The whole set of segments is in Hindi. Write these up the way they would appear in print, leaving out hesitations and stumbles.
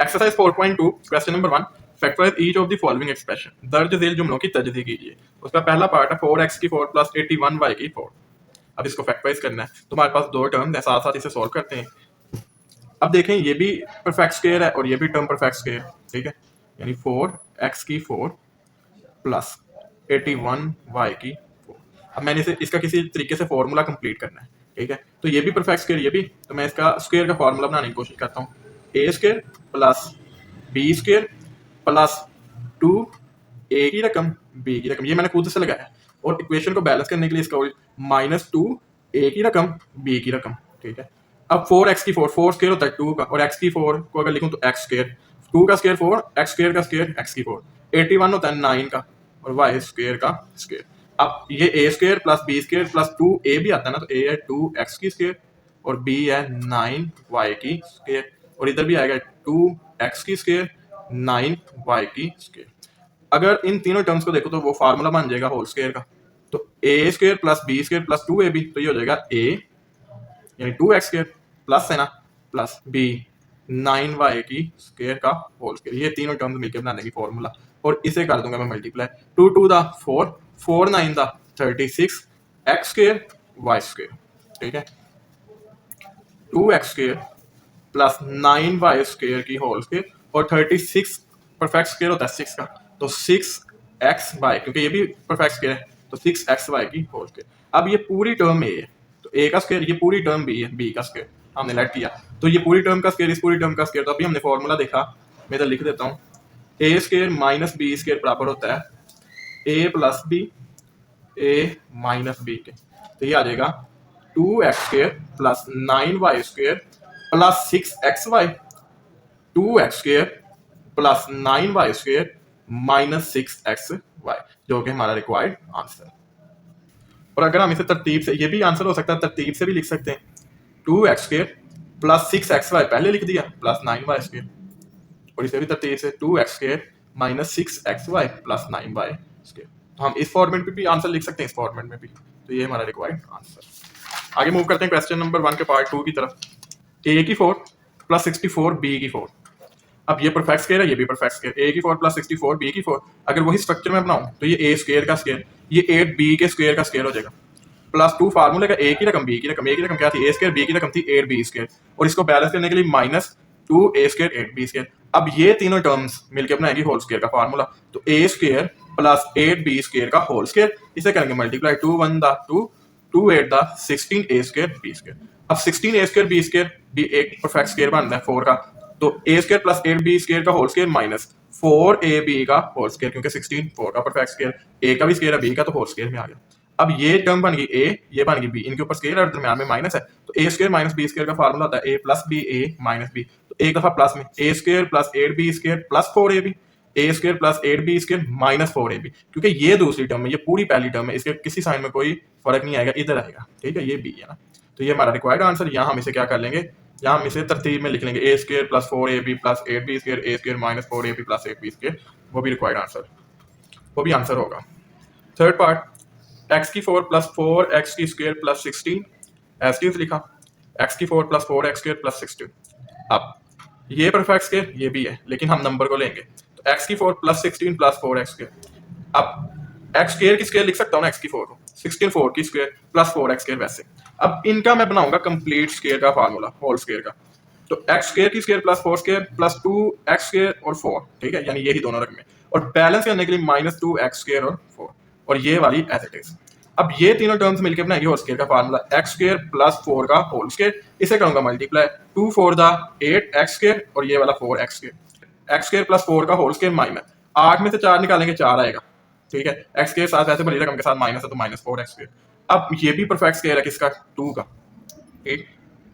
Exercise 4.2 question number 1 factorise each of the following expression. दर्ज झेल जुमलों की तजदीद कीजिए। उसका पहला पार्ट है 4x की 4 प्लस 81y की 4। अब इसको फैक्टराइज करना है। तुम्हारे पास दो टर्म है, साथ साथ इसे सॉल्व करते हैं। अब देखें ये भी परफेक्ट स्क्वायर है और ये भी टर्म परफेक्ट स्क्वायर, ठीक है। यानी 4x की 4 प्लस 81y की 4। अब मैंने इसे इसका किसी तरीके से फॉर्मूला कंप्लीट करना है, ठीक है। तो ये भी परफेक्ट स्क्वायर, ये भी, तो मैं इसका स्क्वायर का फॉर्मूला बनाने की कोशिश करता हूँ। A square plus B square plus 2 A की रकम बी की रकम, ये मैंने खुद से लगाया है। और इक्वेशन को बैलेंस करने के लिए इसका -2 ए की रकम बी की रकम, ठीक है। अब 4x की 4 स्क्वायर होता है 2 का, और x की 4 को अगर लिखूं तो x स्क्वायर, 2 का स्क्वायर 4, x स्क्वायर का स्क्वायर x की 4, 81 होता है 9 का, और y स्क्वायर का स्क्वायर। अब ये a square plus B square plus 2a भी आता है ना, तो a है 2x की स्क्वायर और b है 9y की स्क्वायर, और इधर भी आएगा 2x की स्क्वायर 9y की स्क्वायर। अगर इन तीनों टर्म्स को देखो तो वो फार्मूला बन जाएगा होल स्क्वायर का। तो ए square plus B square plus 2ab, तो ये हो जाएगा a यानी 2x स्क्वायर प्लस है ना प्लस b 9y की स्क्वायर का होल स्क्वायर। ये तीनों टर्म्स मिलकर बना देंगे फॉर्मूला, और इसे कर दूंगा मैं मल्टीप्लाई। 2 2 दा 4, 4 9 दा 36 x स्क्वायर y स्क्वायर, ठीक है। 2x square plus 9y square की होल स्क्वायर, और 36 परफेक्ट स्क्वायर होता है 6 का, तो 6xy, क्योंकि ये भी परफेक्ट स्क्वायर है, तो 6xy की होल स्क्वायर। अब ये पूरी टर्म ए है, तो ए का स्क्वायर, ये पूरी टर्म बी है, बी का स्क्वायर हमने लेट किया, तो ये पूरी टर्म का स्क्वायर इस पूरी टर्म का स्क्वायर। तो अभी हमने फॉर्मूला देखा, मैं इधर लिख देता हूँ। A square minus b square बराबर होता है ए प्लस बी ए माइनस बी के, तो ये आ जाएगा 2x square plus 9y square plus 6xy, 2x square plus 9y square minus 6xy, जो कि हमारा रिक्वायर्ड आंसर। और अगर हम इसे तरतीब से, ये भी आंसर हो सकता है, तरतीब से भी लिख सकते हैं। 2x स्क्वायर प्लस 6xy पहले लिख दिया प्लस 9y स्क्वायर, और इसे भी तरतीब से 2x square minus 6xy plus 9y square. तो हम इस फॉर्मेट में भी आंसर लिख सकते हैं, इस फॉर्मेट में भी। तो ये हमारा रिक्वायर्ड आंसर। आगे मूव करते हैं क्वेश्चन नंबर 1 के पार्ट 2 की तरफ। a की 4 प्लस 64 b की 4। अब ये परफेक्ट स्क्वायर है, ये भी परफेक्ट स्क्वायर। a की 4 प्लस 64 b की 4, अगर वही स्ट्रक्चर में बनाऊं तो ये a स्क्वायर का स्क्वायर, ये 8b के स्क्वायर का स्क्वायर हो जाएगा, प्लस 2 फार्मूले का a की रकम b की रकम, a की रकम क्या थी a स्क्वायर, b की रकम थी 8b स्क्वायर, और इसको बैलेंस करने के लिए -2a स्क्वायर 8b स्क्वायर। अब ये तीनों टर्म्स मिलकर बनाएगी होल स्क्वायर का फार्मूला, तो a square plus 8b square का होल स्क्वायर, इसे करेंगे मल्टीप्लाई, 2 1 दा 2, 2 8 दा 16a स्क्वायर b स्क्वायर। अब 16a स्क्वायर b स्क्वायर भी एक परफेक्ट स्क्वायर बन रहा है 4 का, तो a square plus 8b square का होल स्क्वायर माइनस 4ab का होल स्क्वायर, क्योंकि 16 4 का परफेक्ट स्क्वायर, a का भी स्क्वायर है b का, तो होल स्क्वायर में आ गया। अब ये टर्म बन गई a, ये बन गई b, इनके ऊपर स्क्वायर और दरम्यान में माइनस है, तो a square minus b square का फार्मूला होता है a plus b a minus b, तो एक दफा प्लस में a square plus 8b square plus 4ab, a square plus 8b square minus 4ab, क्योंकि ये दूसरी टर्म है, ये पूरी पहली टर्म है, इसके किसी साइन में कोई फर्क नहीं आएगा, इधर आएगा, ठीक है। ये b है ना, तो ये हमारा रिक्वायर्ड आंसर। यहाँ हम इसे क्या कर लेंगे, यहाँ हम इसे तरतीब में लिख लेंगे, a square plus 4ab plus 8b square, a square minus 4ab plus 8b square, वो भी रिक्वायर्ड आंसर, वो भी आंसर होगा। थर्ड पार्ट, x की 4 प्लस 4x की स्क्वायर प्लस 16, एज टीज लिखा, x की 4 प्लस 4x स्क्वायर प्लस 16। अब ये परफेक्ट स्क्वायर, ये भी है, लेकिन हम नंबर को लेंगे, तो x की 4 प्लस 16 प्लस 4x स्क्वायर। अब x स्क्वायर की स्क्वायर लिख सकता हूँ ना, x की 4 को, 16 4 की स्क्वायर प्लस 4x स्क्वायर वैसे। अब इनका मैं बनाऊंगा कंप्लीट स्क्वायर का फार्मूला, होल स्क्वायर का, तो x स्क्वायर की square plus 4 square plus 2x square और 4, ठीक है, यानी यही दोनों रकमें, और बैलेंस करने के लिए -2x स्क्वायर और 4, और ये वाली एज इट इज। अब ये तीनों टर्म्स मिलकर बनाएंगे होल स्क्वायर का फार्मूला, x स्क्वायर प्लस 4 का होल स्क्वायर, इसे करूंगा मल्टीप्लाई, 2 4 दा 8x स्क्वायर और ये वाला 4x square, x square plus 4 का होल स्क्वायर माइनस 8 में से 4 निकालेंगे 4 आएगा, ठीक है। x के साथ ऐसे बड़ी रकम के साथ माइनस है, तो -4x स्क्वायर। अब ये भी परफेक्ट स्क्वायर है किसका, 2 का, ठीक।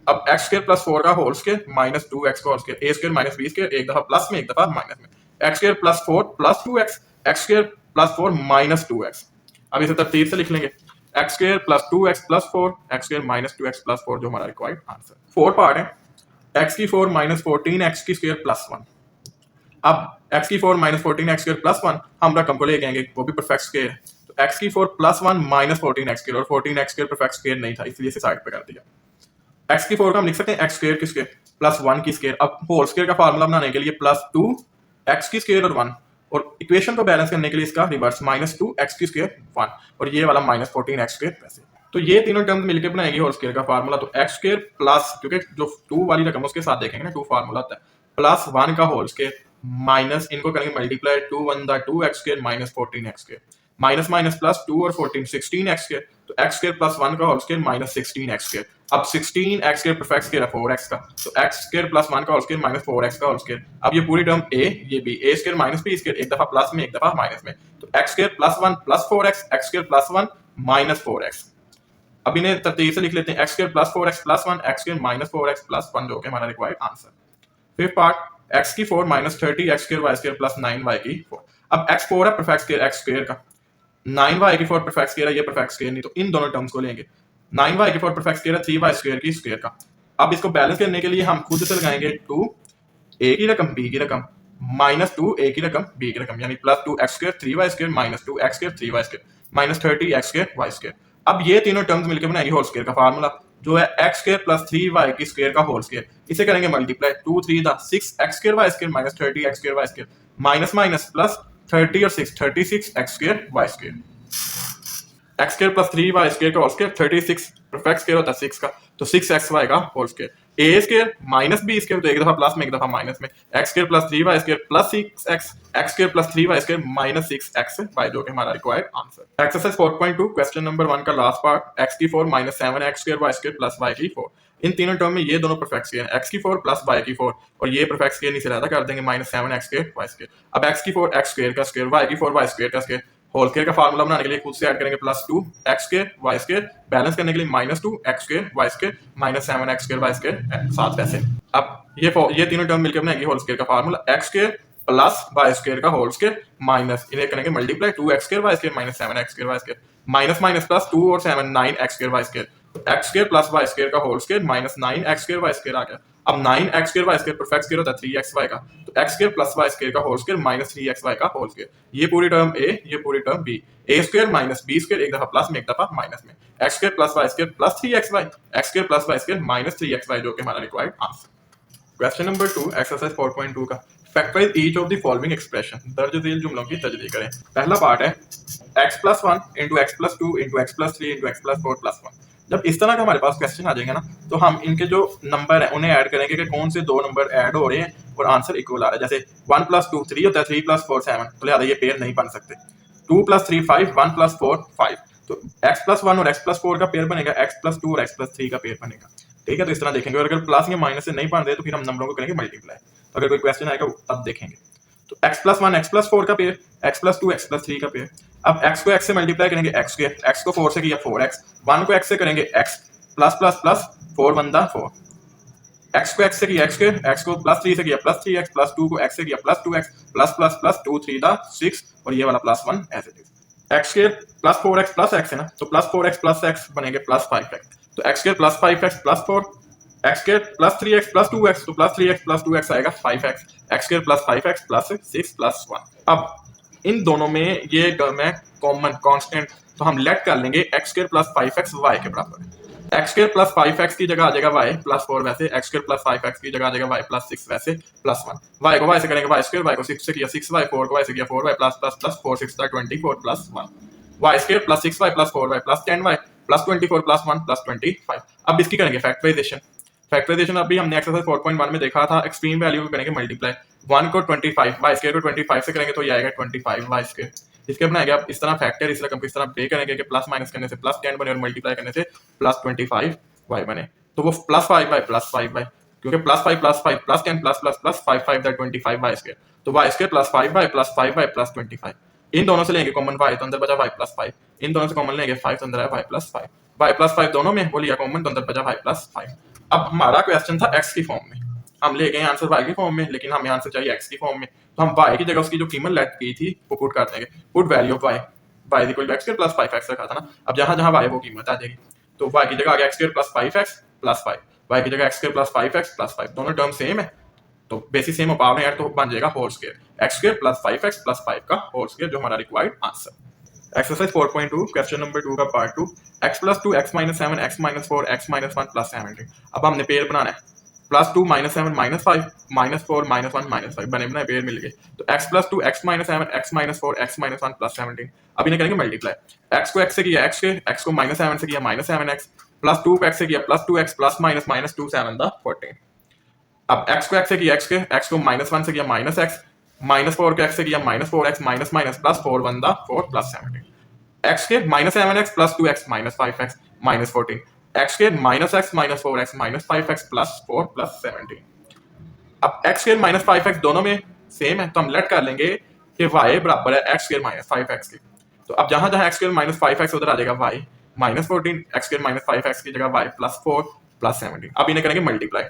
अब x स्क्वायर प्लस 4 का होल स्क्वायर माइनस 2x का whole square, a square minus b square, एक दफा प्लस में एक दफा माइनस में, x square plus 4 plus 2x, x square plus 4 minus 2x। अब इसे तरतीब से लिख लेंगे, x square plus 2x plus 4, x square minus 2x plus 4, जो हमारा रिक्वायर्ड आंसर। फोर्थ पार्ट है, x की 4 माइनस 14x की स्क्वायर प्लस 1। अब x की 4 माइनस 14x स्क्वायर प्लस 1 हम रकम को लेके आएंगे, वो भी परफेक्ट स्क्वायर है, तो x की 4 प्लस 1 माइनस 14x स्क्वायर, और 14x स्क्वायर परफेक्ट स्क्वायर नहीं था, इसलिए इसे साइड पे कर दिया। एक्स की 4 का हम लिख सकते हैं एक्स स्क्वायर की स्क्वायर प्लस 1 की स्क्वायर। अब होल स्क्वायर का फार्मूला बनाने के लिए प्लस 2 एक्स की स्क्वायर और 1, और इक्वेशन को बैलेंस करने के लिए इसका रिवर्स माइनस 2 एक्स की स्क्वायर 1, और ये वाला माइनस 14 एक्स स्क्वायर वैसे। तो ये तीनों टर्म्स मिलकर बनाएगी होल स्क्वायर का फार्मूला। तो एक्स स्क्वायर प्लस, क्योंकि जो 2 वाली रकम उसके साथ देखेंगे ना 2 फार्मूला होता है, प्लस 1 का होल स्क्वायर माइनस, इनको करेंगे मल्टीप्लाई, 2 1 दा 2 x square minus 14 x square, minus minus plus 2 और 14 16 एक्स स्क्वायर। तो एक्स स्क्वायर प्लस 1 का whole square minus 16 x square. अब 16 एक्स स्क्वायर परफेक्ट स्क्वायर है 4 एक्स का, तो एक्स स्क्वायर प्लस 1 का होल स्क्वायर माइनस 4 एक्स का होल स्क्वायर। अब ये पूरी टर्म ए, ये B, a square minus b square, एक दफा प्लस में एक दफा माइनस में, तो x square plus 1 plus 4 x, x square plus 1 minus 4 x. अब इन्हें तरतीब से लिख लेते हैं, x square plus 4 x plus 1, x square minus 4 x plus 1, जो कि हमारा required answer. Fifth part, x की 4 minus 30 x square y square plus 9 y की 4। अब एक्स 4 है परफेक्ट स्क्वायर एक्स स्क्वायर का, 9 वाई की 4 परफेक्ट स्क्वायर है, ये परफेक्ट स्क्वायर नहीं, तो इन दोनों टर्म्स को लेंगे। 9 वाई की 4 परफेक्ट स्क्वायर है 3 वाई स्क्वायर की स्क्वायर का। अब इसको बैलेंस करने के लिए हम खुद से लगाएंगे 2 ए की रकम बी की रकम माइनस 2 ए की रकम बी की रकम, यानी plus 2 x square 3 y square minus 2 x square 3 y square minus 30 x square y square. अब ये तीनों टर्म्स मिलकर बनाएंगे होल स्क्वायर का फार्मूला, जो है एक्स स्क्वायर प्लस 3 वाई की स्क्वायर का होल स्क्वायर। इसे करेंगे मल्टीप्लाई, 2 3 दा 6 x square y square minus 30 x square y square minus minus plus 30 और 6 36 x square y square. X square plus 3 y square का होल स्क्वायर 36 परफेक्ट स्क्वायर होता है 6 का, तो 6 एक्स वाई का whole square. A square minus b square, तो एक दफा प्लस में एक दफा माइनस में, x square plus 3 y square plus 6 x, x square plus 3 y square minus 6 x y, जो कि हमारा required answer. Exercise 4.2 question number 1 का लास्ट पार्ट, एक्स की 4 minus 7 x square y square plus y की 4। इन तीनों टर्म में ये दोनों परफेक्ट स्क्वायर है, एक्स की 4 प्लस वाई की 4, और ये परफेक्ट स्क्वायर नीचे रहता कर देंगे minus 7 x square y square. अब एक्स की 4 एक्स स्क्वायर का स्क्वायर, वाई की 4 वाई स्क्वायर का स्क्वायर, होल स्क्वायर का फार्मूला बनाने के लिए खुद से ऐड करेंगे plus 2 x square y square, balance करने के लिए minus 2 x square y square minus 7 x square y square 7 वैसे। अब ये तीनों टर्म मिलकर बनाएंगे होल स्क्वायर का formula, x square plus y square का होल स्क्वायर माइनस, इन्हें करेंगे multiply, 2 x square y square minus 7 x square y square minus minus plus 2 और 7 9 x square y square, x square plus y square का whole square minus 9 x square y square आ गया। अब 9 x square y square perfect square होता है 3 एक्स वाई का, तो x square plus y square का whole square minus 3 x y का होल स्क्वायर। ये पूरी टर्म ए, ये पूरी term b, a square minus b square, एक दफा प्लस में एक दफा माइनस में, x square plus y square plus 3 x y, x square plus y square minus 3 x y, जो कि हमारा required answer. Question number 2 exercise 4.2 का, factorize each of the following expression, दर्ज झेल जुमलों की तजदीद करें। पहला पार्ट है x plus 1 into x plus 2 into x plus 3 into x plus 4 plus 1। जब इस तरह का हमारे पास क्वेश्चन आ जाएगा ना, तो हम इनके जो नंबर है उन्हें ऐड करेंगे कि कौन से दो नंबर ऐड हो रहे हैं और आंसर इक्वल आ रहा है। जैसे 1 प्लस 2 3 होता है, 3 प्लस 4 7, तो लिहाजा ये पेयर नहीं बन सकते। 2 प्लस 3 5, 1 प्लस 4 5, तो x प्लस 1 और x प्लस 4 का पेयर बनेगा, x प्लस 2 और x प्लस 3 का पेयर बनेगा। ठीक है, तो इस तरह देखेंगे, और अगर प्लस या माइनस से नहीं बन रहे तो फिर हम नंबरों को करेंगे मल्टीप्लाई। तो अगर कोई क्वेश्चन आएगा तब देखेंगे। तो x प्लस 1 x प्लस 4 का pair, x plus 2 x plus 3 का पेयर। अब x को x से मल्टीप्लाई करेंगे x स्क्वायर, x को 4 से किया 4x, 1 को x से करेंगे x plus plus plus 4 1 4, x को x से किया x स्क्वायर, x को प्लस 3 से किया प्लस 3x, प्लस 2 को x से किया plus 2x plus plus plus 2 3 दा 6, और ये वाला plus 1 as it is. x square plus 4x plus x है ना, तो प्लस 4x प्लस x बनेंगे प्लस 5x, तो x square plus 5x plus 4, x square plus 3x plus 2x, तो प्लस 3x प्लस 2x आएगा 5x, x square plus 5x plus 6 plus 1। अब इन दोनों में ये टर्म है कॉमन कांस्टेंट, तो हम लेट कर लेंगे x square plus 5x y के बराबर है। x स्क्वायर प्लस 5x की जगह आ जाएगा y प्लस 4 वैसे, x स्क्वायर प्लस 5x की जगह आ जाएगा y प्लस 6 वैसे प्लस 1। y को y से करेंगे y स्क्वायर, y को 6 से किया 6y, 4 को y से किया 4y plus plus plus 4 6 24 plus 1, y square plus 6y plus 4y plus 10y plus 24 plus 1 plus 25। अब इसकी करेंगे फैक्टराइजेशन। फैक्टराइजेशन अभी हमने एक्सरसाइज 4.1 में देखा था, एक्सट्रीम वैल्यू को करेंगे मल्टीप्लाई, 1 को 25 वाई स्क्वायर को 25 से करेंगे तो ये आएगा 25 वाई स्क्वायर। इसके बनाएंगे आप इस तरह फैक्टर, इस रकम को इस तरह पे करेंगे कि प्लस माइनस करने से प्लस 10 बने और मल्टीप्लाई करने से प्लस 25 वाई बने, तो वो प्लस 5 वाई प्लस 5 वाई, क्योंकि plus 5 plus 5 plus 10 plus plus plus 5 5 that 25 y square, तो y square plus 5 y plus 5 y plus 25। इन दोनों से लेंगे कॉमन y, तो अंदर बचा y प्लस 5, इन दोनों से कॉमन लेंगे 5, तो अंदर है y प्लस 5, y प्लस 5 दोनों में वो लिया कॉमन, तो अंदर बचा y प्लस 5। अब हमारा क्वेश्चन था x की फॉर्म में, हम ले गए आंसर y की फॉर्म में, लेकिन हमें आंसर चाहिए x की फॉर्म में, तो हम y की जगह उसकी जो कीमत लेट की थी वो पुट कर देंगे, put value of y, y is equal to x square plus 5x रखा था ना, अब जहां जहां y वो कीमत आ जाएगी, तो y की जगह आ गया x square plus 5x plus 5, y की जगह x square plus 5x plus 5, दोनों टर्म सेम है, तो बेसिस सेम पावर है तो बन जाएगा whole square, x square plus 5x plus 5 का होल स्क्वायर, जो हमारा required answer. Exercise 4.2 question number 2 का part 2 x plus 2 x minus 7 x minus 4 x minus 1 plus 17। अब हमने पेयर बनाना है plus 2 minus 7 minus 5 minus 4 minus 1 minus 5 बने बनाए पेयर मिल गए। तो x plus 2 x minus 7 x minus 4 x minus 1 plus 17। अब इन्हें करेंगे मल्टीप्लाई। x को x से किया x के, x को माइनस 7 से किया माइनस 7x, प्लस 2 को x से किया plus 2x plus minus minus 2 7 the 14। अब x को x से किया x के, x को माइनस 1 से किया माइनस x, माइनस 4 को x से किया minus 4x minus minus plus 4 1 the 4 plus 17। x के minus 7x plus 2x minus 5x minus 14, x के minus x minus 4x minus 5x plus 4 plus 17। अब x स्क्वायर माइनस 5x दोनों में सेम है तो हम लेट कर लेंगे कि y बराबर है x स्क्वायर माइनस 5x के। तो अब जहां जहां x स्क्वायर माइनस 5x उधर आ जाएगा y minus 14, x square minus 5x की जगह y प्लस 4 प्लस 17। अब इन्हें करेंगे मल्टीप्लाई।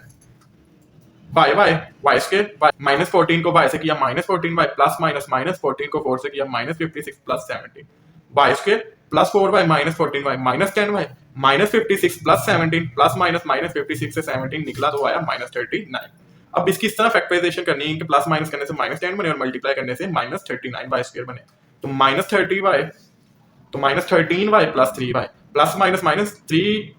y स्क्वायर माइनस 14 को y से किया minus 14y plus minus minus 14 को 4 से किया minus 56 plus 17। y square plus 4y minus 14y minus 10y minus 56 plus 17 plus minus minus 56 से 17 निकला तो आया माइनस 39। अब इसकी इस तरह फैक्टराइजेशन करनी है कि प्लस माइनस करने से माइनस 10 बने और मल्टीप्लाई करने से माइनस 39 वाई स्क्वायर बने। तो माइनस 30 वाई, तो minus 13 y plus 3 y plus minus minus 3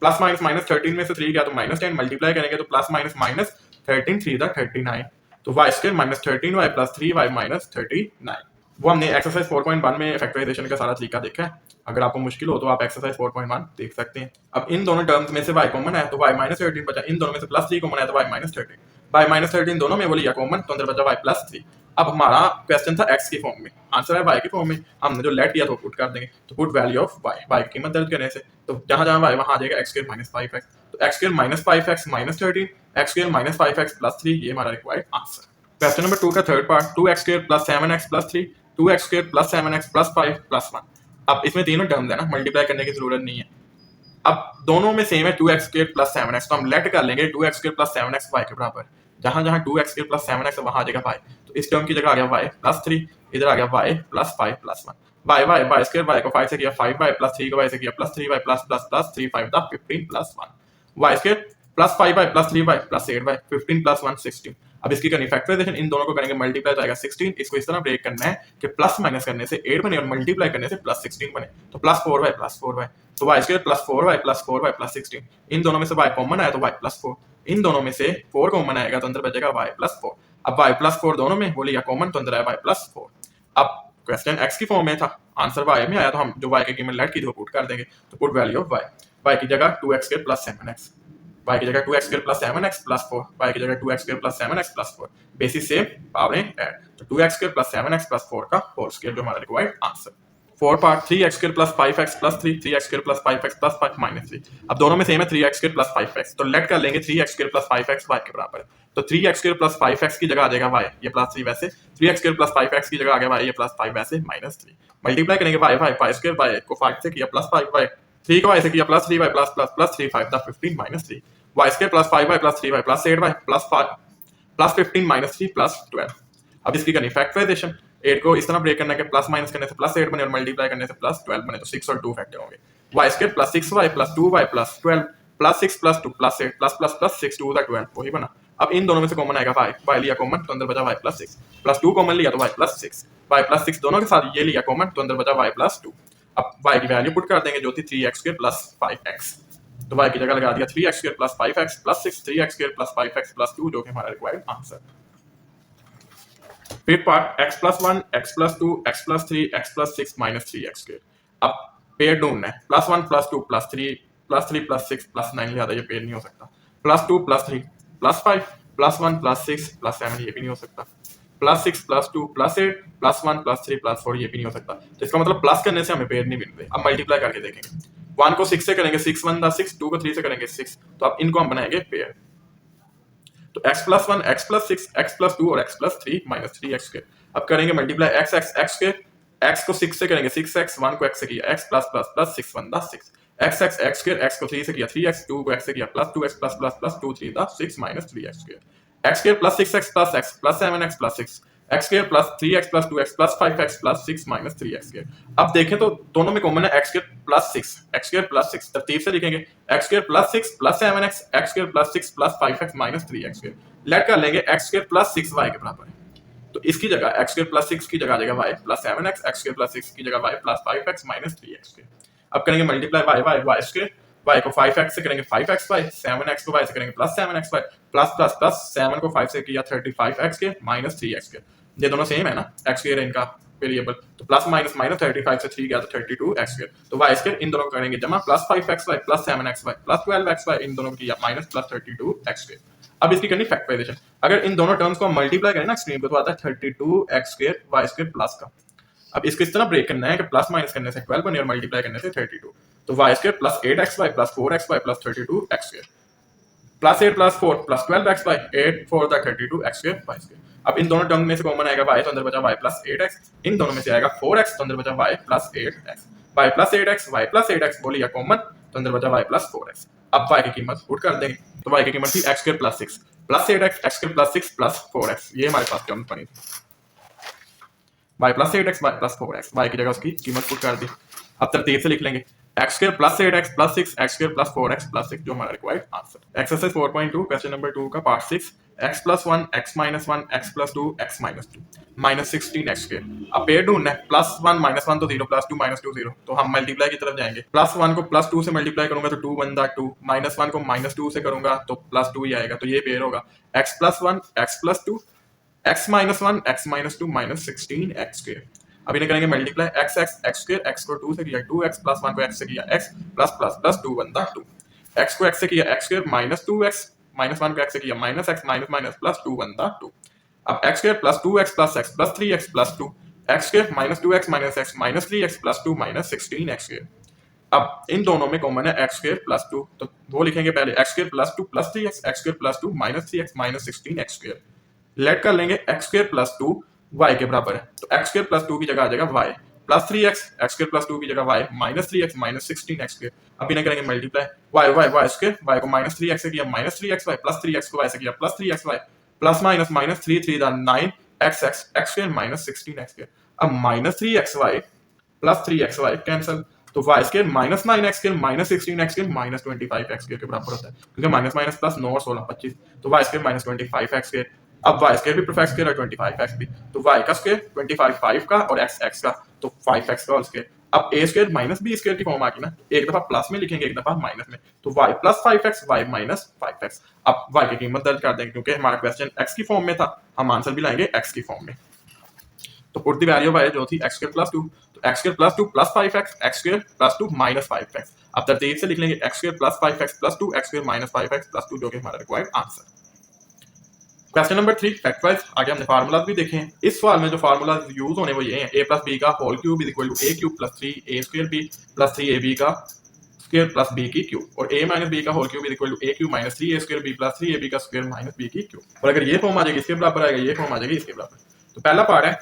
plus minus minus 13 में से 3 गया तो माइनस 10, मल्टीप्लाई करेंगे तो प्लस माइनस माइनस 13 3 द 39। तो y square minus 13 y plus 3 y minus 39। वो हमने एक्सरसाइज 4.1 में फैक्टराइजेशन का सारा तरीका देखा है। अगर आपको मुश्किल हो तो आप एक्सरसाइज 4.1 देख सकते हैं। अब इन दोनों टर्म्स में से y कॉमन है तो y माइनस 13 बचा, इन दोनों में से प्लस 3 कॉमन है तो y माइनस 13, y माइनस 13 दोनों में वो लिया कॉमन तो अंदर बचा y प्लस 3। अब हमारा क्वेश्चन था x की फॉर्म में, आंसर है y की फॉर्म में, हमने जो लेट दिया तो पुट कर देंगे। तो पुट वैल्यू ऑफ y की कीमत दर्ज करने से तो जहां जहां y वहां आ जाएगा x स्क्वायर माइनस 5x, तो x square minus 5x minus 13, x square minus 5x plus 3, ये हमारा रिक्वायर्ड आंसर। क्वेश्चन नंबर 2 का third part 2x square plus 7x plus 3, 2x square plus 7x plus 5 plus 1। अब इसमें तीनों टर्म्स है ना, मल्टीप्लाई करने की जरूरत नहीं है। अब दोनों में सेम है 2x स्क्वायर प्लस 7x, तो हम लेट कर लेंगे 2x square plus 7x y के बराबर। जहां जहां 2x स्क्वायर प्लस 7x वहां आ जाएगा y, तो इस टर्म की जगह आ गया y प्लस 3, इधर आ गया y plus 5 plus 1। y square y को 5 से किया 5y प्लस 3 को y से किया plus 3y plus plus plus 3 5 the 15 plus 1। y square plus 5y plus 3y plus 8y 15 plus 1 16। अब इसकी करनी फैक्टराइजेशन, इन दोनों को करेंगे मल्टीप्लाई तो आएगा 16। इसको इस तरह ब्रेक करना है कि प्लस माइनस करने से 8 बने और मल्टीप्लाई करने से प्लस 16 बने। तो प्लस 4y प्लस 4y, तो y square plus 4y plus 4y plus 16। इन दोनों में से y कॉमन आया तो y प्लस 4, इन दोनों में से 4 कॉमन आएगा तो अंदर बचेगा y प्लस 4। अब y प्लस 4 दोनों में वो लिया कॉमन तो अंदर आया y प्लस 4। अब क्वेश्चन x की फॉर्म में था, आंसर y में आया तो हम जो y की कीमत लेट की थी वो पुट कर देंगे। तो पुट वैल्यू ऑफ y की जगह 2x square plus 7x, y की जगह 2x square plus 7x plus 4, y की जगह 2x square plus 7x plus 4, basis same पावरें ऐड, तो 2x square plus 7x plus 4 का होल स्क्वायर जो हमारा required answer. 4 part 3x square plus 5x plus 3, 3x square plus 5x plus 5 minus 3। अब दोनों में सेम है 3x स्क्वायर प्लस 5x, तो लेट कर लेंगे 3x square plus 5x y के बराबर। तो 3x स्क्वायर प्लस 5x की जगह आ जाएगा y, ये प्लस 3 वैसे, 3x स्क्वायर प्लस 5x की जगह आ गया y, ये प्लस 5 वैसे माइनस 3। मल्टीप्लाई करेंगे y स्क्वायर y को 5 से किया प्लस 5y, 3 को y से किया plus 3y plus plus plus 3 5 the 15 minus 3, y square plus 5y plus 3y plus 8y plus 5 plus 15 minus 3 plus 12। अब इसकी करनी फैक्टराइजेशन, 8 को इस तरह ब्रेक करना है कि प्लस माइनस करने से प्लस 8 बने और मल्टीप्लाई करने से प्लस 12 बने, तो 6 और 2 फैक्टर होंगे। y square plus 6y plus 2y plus 12 plus 6 plus 2 plus 8 plus plus plus 6 2 12, वही बना। अब इन दोनों में से कॉमन आएगा y लिया कॉमन तो अंदर बचा y प्लस 6, प्लस 2 कॉमन लिया तो y प्लस 6, y प्लस 6 दोनों के साथ ये लिया कॉमन तो अंदर बचा y प्लस 2। अब y की वैल्यू पुट कर देंगे जो थी 3x स्क्वायर प्लस 5x, तो y की जगह लगा दिया 3x square plus 5x plus 6, 3x square plus 5x plus 2 जो कि हमारा रिक्वायर्ड आंसर। फिर part x plus 1 x plus 2 x plus 3 x plus 6 minus 3x square. अब पेयर ढूंढना है, plus 1 plus 2 plus 3 plus 6 plus 9 ज्यादा ये पेयर नहीं हो सकता, plus 2 plus 3 plus 5 plus 1 plus 6 plus 7 ये भी नहीं हो सकता, plus 6 plus 2 plus 8 plus 1 plus 3 plus 4 ये भी नहीं हो सकता। तो इसका मतलब प्लस करने से हमें पेयर नहीं मिल रहे। अब मल्टीप्लाई करके देखेंगे, 1 को 6 से करेंगे 6 1 द 6, 2 को 3 से करेंगे 6, तो अब इनको हम बनाएंगे पेयर। तो x plus 1 x plus 6 x plus 2 और x plus 3 minus 3x square. अब करेंगे मल्टीप्लाई x स्क्वायर, x को 6 से करेंगे 6x, 1 को x से किया x plus plus plus 6 1 the 6, x square, x को 3 से किया 3x, 2 को x से किया plus 2x plus plus plus 2 3 द 6 minus 3x square, x square plus 6x plus x plus 7x plus 6, x square plus 3x plus 2x plus 5x plus 6 minus 3x square. अब देखें तो दोनों में कॉमन है x square plus 6, x square plus 6, तरतीब से लिखेंगे x square plus 6 plus 7x, x square plus 6 plus 5x minus 3x square. Let कर लेंगे x स्क्वायर प्लस 6y के बराबर है, तो इसकी जगह एक्स स्क्वायर प्लस 6 की जगह आ जाएगा y plus 7x, x square plus 6 की जगह Y plus 5x minus 3x square. अब करेंगे multiply y y y square, y को 5x से करेंगे 5x वाई, 7x को वाई से करेंगे plus 7x Y, plus plus plus 7 को 5 से किया 35x के माइनस 3x के। ये दोनों सेम है ना, एक्स स्क्वायर इनका वेरिएबल, तो प्लस माइनस माइनस 35 से 3 गया तो 32x स्क्वायर, तो वाई स्क्वायर इन दोनों को करेंगे जमा plus 5x y plus 7x Y plus 12x y, इन दोनों को किया माइनस प्लस 32x स्क्वायर। अब इसकी करनी फैक्टराइजेशन, अगर इन दोनों टर्म्स को हम मल्टीप्लाई करें ना एक्सट्रीम को तो आता है 32x square y square plus का। अब इसको इस तरह ब्रेक करना है कि प्लस माइनस करने से 12 बने और मल्टीप्लाई करने से 32, तो y square plus 8x y plus 4x y plus 32x square plus 8 plus 4 plus 12x y 8 4 द 32x स्क्वायर वाई स्क्वायर। अब इन दोनों टर्म में से कॉमन आएगा y, तो अंदर बचा y प्लस 8x, इन दोनों में से आएगा 4x, तो अंदर बचा y plus 8x, y plus 8x, y plus 8x बोलिए कॉमन, तो अंदर बचा y प्लस 4x। अब y की कीमत पुट कर देंगे, तो y की कीमत थी x square plus 6 plus 8x, x square plus 6 plus 4x, ये हमारे पास टर्म बनी थी y plus 8x, y plus 4x, y की जगह उसकी कीमत पुट कर दी। अब तरतीब से लिख लेंगे x square plus 8x plus 6, x square plus 4x plus 6, जो हमारा required answer. Exercise 4.2 question number 2 का part 6, x plus 1, x minus 1, x plus 2, x minus 2 minus 16x square. अब पेड़ ढूंढना है, प्लस 1 माइनस 1 तो 0, प्लस 2 माइनस 2 0, तो हम मल्टीप्लाई की तरफ जाएंगे। प्लस 1 को प्लस 2 से मल्टीप्लाई करूंगा तो 2 बनता 2, माइनस 1 को माइनस 2 से करूंगा तो प्लस 2 ही आएगा, तो ये पेड़ होगा x plus 1, x plus 2, x minus 1, x minus 2 minus 16x square. अब इन्हें करेंगे multiply, x x x square, x को 2 से किया 2x प्लस 1 को x से किया x प्लस प्लस प्लस 2 बनता 2, x को x से किया x square minus 2x minus 1 को x से किया minus x minus minus plus 2 बनता 2। अब x square plus 2x plus x plus 3x plus 2, x square minus 2x minus x minus 3x plus 2 minus 16x square. अब इन दोनों में कॉमन है x स्क्वायर प्लस 2, तो वो लिखेंगे पहले x square plus 2 plus 3x, x square plus 2 minus 3x minus 16x square. Let कर लेंगे x स्क्वायर प्लस 2 y के बराबर है, तो x स्क्वायर प्लस 2 की जगह आ जाएगा y plus 3x, x square plus 2 की जगह y minus 3x minus 16x square. अब इन्हें करेंगे मल्टीप्लाई, y स्क्वायर, y को माइनस 3x से किया माइनस 3xy प्लस 3x को y से किया plus 3xy plus minus minus 3 3 9x x square minus 16x square. अब minus 3xy plus 3xy cancel, तो y square minus 9x square minus 16x square minus 25x square के बराबर होता है, क्योंकि माइनस माइनस प्लस 9 और 16 25, तो y square minus 25x square. अब y स्क्वायर भी परफेक्ट स्क्वायर और 25x भी, तो y का स्क्वायर 25 5 का और x का, तो 5x का होल स्क्वायर। अब a square minus b square की फॉर्म आ गई ना, एक दफा प्लस में लिखेंगे एक दफा माइनस में, तो y plus 5x y minus 5x। अब y की कीमत दर्ज कर देंगे, क्योंकि हमारा क्वेश्चन x की फॉर्म में था, हम आंसर भी लाएंगे x की फॉर्म में। तो पुट द वैल्यू y जो थी x स्क्वायर प्लस 2, तो x square plus 2 plus 5x, x square plus 2 minus 5x। अब तरतीब से लिख लेंगे x square plus 5x plus 2, x square minus 5x plus 2, जो कि हमारा required answer. Question number 3 factorize, आगे हमने फार्मूलाज भी देखे हैं। इस सवाल में जो फार्मूलाज यूज होने वो ये हैं, a प्लस बी का whole cube is equal to a cube plus 3a square b plus 3ab का स्क्वायर प्लस b की क्यूब, और a माइनस b का whole cube is equal to a cube minus 3a square b plus 3ab का स्क्वायर माइनस b की क्यूब। और अगर ये फॉर्म आ जाएगी इसके बराबर आएगा, ये फॉर्म आ जाएगी इसके बराबर। तो पहला पार्ट है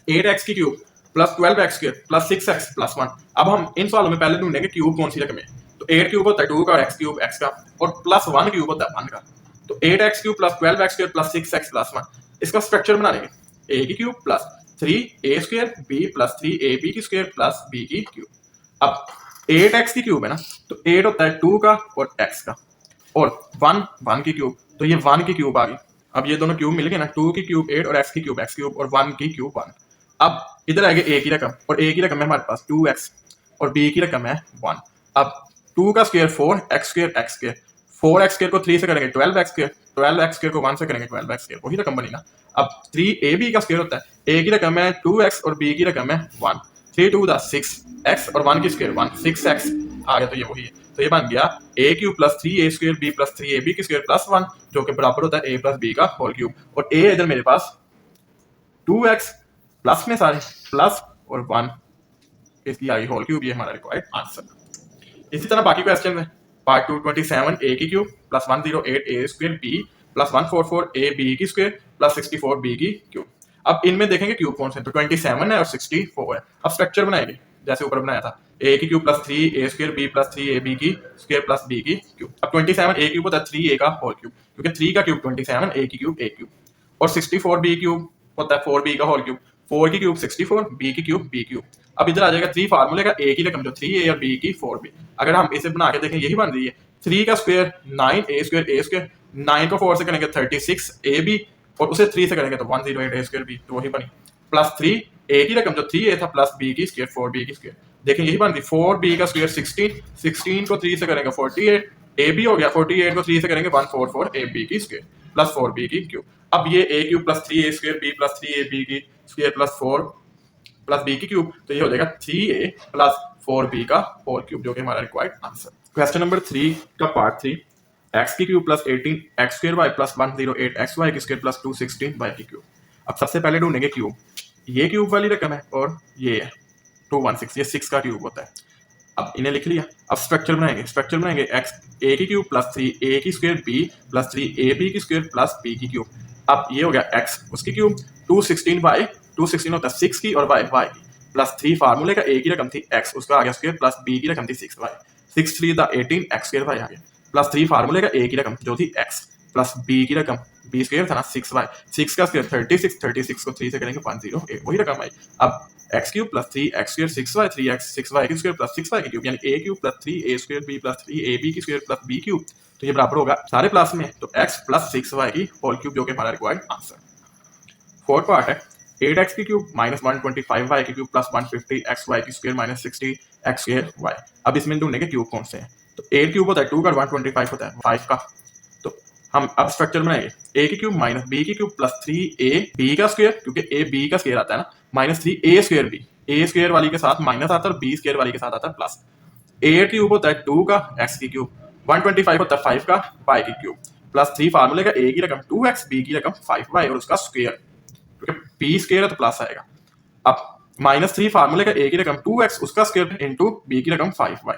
8x की cube plus 12x square plus 6x plus 1। अब हम इन सवालों में पहले ढूंढेंगे क्यूब कौन सी रकम है, तो 8 क्यूब होता है 2 का और x क्यूब x का, और प्लस 1 क्यूब होता है 1 का, तो 8x cube plus 12x square plus 6x plus 1। इसका स्ट्रक्चर बना लेंगे, a की cube plus 3a square b plus 3ab की स्क्वायर प्लस b की क्यूब। अब 8x की क्यूब है ना, तो 8 होता है 2 का और x का, और 1 की क्यूब, तो ये 1 की क्यूब आ गई। अब ये दोनों क्यूब मिल गए ना, 2 की क्यूब 8 और x की क्यूब x क्यूब और 1 की क्यूब 1। अब इधर आएगी a की रकम, और a की रकम है हमारे पास 2x और b की रकम है 1। अब 2 का square 4 x square x square, 4x square को 3 से करेंगे 12x स्क्वायर, 12x स्क्वायर को 1 से करेंगे 12x स्क्वायर, वही रकम बनी ना। अब 3ab का स्क्वायर होता है, a की रकम है 2x और b की रकम है 1, 3 2 6 x और 1 की स्क्वायर 1 6x आ गया, तो ये वही है। तो ये बन गया a cube plus 3a square b plus 3ab की स्क्वायर प्लस 1, जो कि बराबर होता है a प्लस b का होल क्यूब। और a इधर मेरे पास 2x प्लस में सारे प्लस और 1, इसकी आई होल क्यूब, ये हमारा रिक्वायर्ड आंसर। इसी तरह बाकी क्वेश्चन है, पार्ट 2 27 a की cube plus 108 a square b plus 144 a b की स्क्वायर प्लस 64 b की क्यूब। अब इनमें देखेंगे क्यूब कौन से, तो 27 है और 64 है। अब स्ट्रक्चर बनाएंगे जैसे ऊपर बनाया था, a की cube plus 3a square b plus 3ab की स्क्वायर प्लस b की क्यूब। अब 27 a क्यूब होता है 3a का होल क्यूब, क्योंकि 3 का क्यूब 27, a की क्यूब a क्यूब, और 64 b क्यूब होता है 4b का होल क्यूब, 4 की क्यूब 64, b की क्यूब b क्यूब। अब इधर आ जाएगा 3 फार्मूले का, a की रकम जो 3a और b की 4b। अगर हम इसे बना के देखें यही बन रही है, 3 का स्क्वायर 9a स्क्वायर 9 को 4 से करेंगे 36ab और उसे 3 से करेंगे तो 108 ए स्क्वायर बी, तो वही बनी प्लस 3 ए की रकम जो 3 ए था प्लस बी की स्क्वायर 4 बी की स्क्वायर। देखें यही बन गई 4 बी का स्क्वायर 16, 16 को 3 से करेंगे 48, ए बी हो गया 48 को 3 से करेंगे 144 ए बी की स्क्वायर प्लस 4 बी की क्यूब। अब ये a cube plus 3 a square b plus 3 a b की स्क्वायर प्लस 4 प्लस बी की क्यूब, तो ये हो जाएगा 3a प्लस 4b का होल क्यूब, जो कि हमारा रिक्वायर्ड आंसर। क्वेश्चन नंबर 3 का पार्ट 3, एक्स की cube plus 18 x square y plus 108 x y की स्क्वायर प्लस 216 वाई की क्यूब। अब सबसे पहले ढूंढेंगे क्यूब, ये क्यूब वाली रकम है और ये है 216, ये 6 का क्यूब होता है। अब इन्हें लिख लिया, अब स्ट्रक्चर बनाएंगे एक्स ए की क्यूब प्लस 3 ए की square b plus 3 a b की स्क्वायर प्लस बी की क्यूब। अब ये हो गया एक्स उसकी क्यूब 216 वाई, 216 होता है 6 की और वाई वाई की प्लस 3 फार्मूले का ए की रकम थी एक्स, उसका आ गया स्क्वायर प्लस बी की रकम थी 6 वाई, 6 3 था 18 एक्स स्क्वायर वाई आ गया प्लस 3 फार्मूले का ए की रकम जो थी एक्स प्लस बी की रकम बी स्क्वायर था ना 6 वाई, 6 का स्क्वायर 36, 36 को 3 से करेंगे 108, वही रकम आई। अब x cube plus 3 x square 6 y 3 x 6 y की स्क्वायर प्लस 6 वाई की क्यूब, यानी a cube plus 3 a square b plus 3 a b की स्क्वायर प्लस बी क्यूब, तो ये बराबर होगा सारे प्लस में तो एक्स प्लस 6 वाई की होल क्यूब, जो कि हमारा रिक्वायर्ड आंसर। फोर्थ पार्ट है 8x की क्यूब माइनस 125y की क्यूब प्लस 150 एक्स वाई की square minus 60 x square y. अब इसमें ढूंढने के क्यूब कौन से हैं, तो 8 क्यूब होता है 2 का, 125 होता है 5 का, तो हम अब स्ट्रक्चर बनाएंगे a की क्यूब माइनस b की क्यूब प्लस 3a b का स्क्वायर, क्योंकि a b का स्क्वायर आता है ना, minus 3a square b, a square वाली के साथ माइनस आता है और b स्क्वायर वाली के साथ आता है प्लस। 8 क्यूब होता है 2 का x की क्यूब, 125 होता है 5 का y की क्यूब प्लस 3 फार्मूले का a की रकम 2x b की रकम 5y और उसका स्क्वायर, क्योंकि b स्क्वायर है तो प्लस आएगा। अब माइनस 3 फार्मूले का a की रकम 2x उसका स्क्वायर इंटू b की रकम 5y,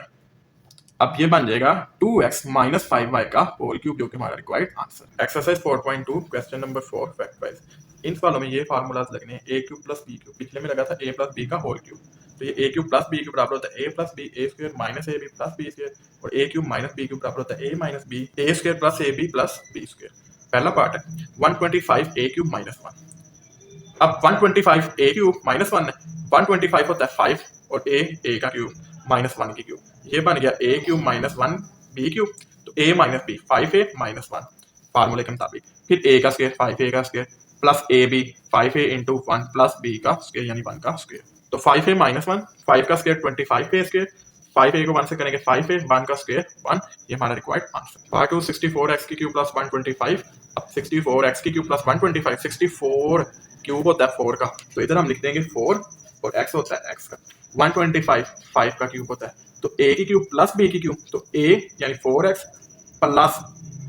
अब ये बन जाएगा 2x माइनस 5y का होल क्यूब, जो कि हमारा required answer. Exercise 4.2 question number 4 factorise, इन सवालों में ये फार्मूलाज लगने हैं a cube plus b cube, पिछले में लगा था a प्लस b का होल क्यूब, तो ये a cube plus b cube बराबर होता है a plus b a square minus ab plus b square, और a cube minus b cube बराबर होता है a minus b a square plus ab plus b square. पहला पार्ट है 125 a क्यूब माइनस 1, अब 125 a क्यूब माइनस 1 है, 125 होता है 5 और a का क्यूब माइनस 1 की क्यूब, ये बन गया a cube minus 1 b cube, तो a minus b 5a minus 1 फार्मूले के मुताबिक, फिर a का स्क्वायर 5a का square plus ab 5a into 1 plus b का स्क्वायर यानी 1 का स्क्वायर, तो 5a माइनस 1 5 का स्क्वायर 25a स्क्वायर, 5a को 1 से करेंगे 5a 1 का स्क्वायर 1, ये हमारा रिक्वायर्ड आंसर। पार्ट 2 64x की क्यूब प्लस 125, अब 64x की क्यूब प्लस 125, 64 क्यूब होता है 4 का, तो इधर हम लिख देंगे 4 और x होता है x का, 125 5 का क्यूब होता है, तो a की क्यूब प्लस b की क्यूब, तो a यानी 4x प्लस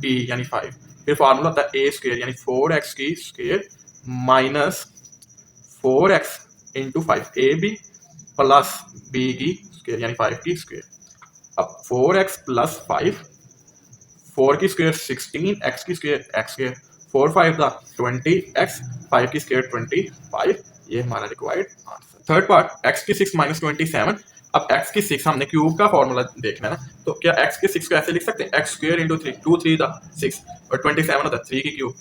b यानी 5, फिर फार्मूला होता है a स्क्वायर यानी 4x की square minus 4x into 5ab plus b की स्क्वायर यानी 5 की स्क्वायर। अब 4x प्लस 5, 4 की स्क्वायर 16 x की स्क्वायर x स्क्वायर 4 5 था 20 x 5 की स्क्वायर 25, ये हमारा required answer. Third part x की 6 माइनस 27, अब x की 6 हमने क्यूब का फॉर्मूला देखना है ना, तो क्या x की 6 को ऐसे लिख सकते हैं x स्क्वायर इंटू 3, 2 3 था 6 और 27 होता है 3 की क्यूब।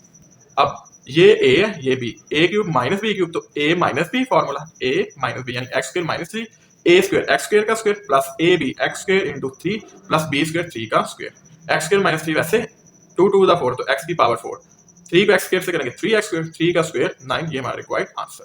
अब ये a है ये b, a cube minus b cube, तो a minus b formula a minus b यानी x square minus 3 a square x square का square plus a b x square into 3 plus b square 3 का स्क्वायर, x स्क्वायर माइनस 3 वैसे 2 2 था 4 तो x की पावर 4, 3 को x स्क्वायर से करेंगे 3x स्क्वायर 3 का स्क्वायर 9, ये हमारा required answer.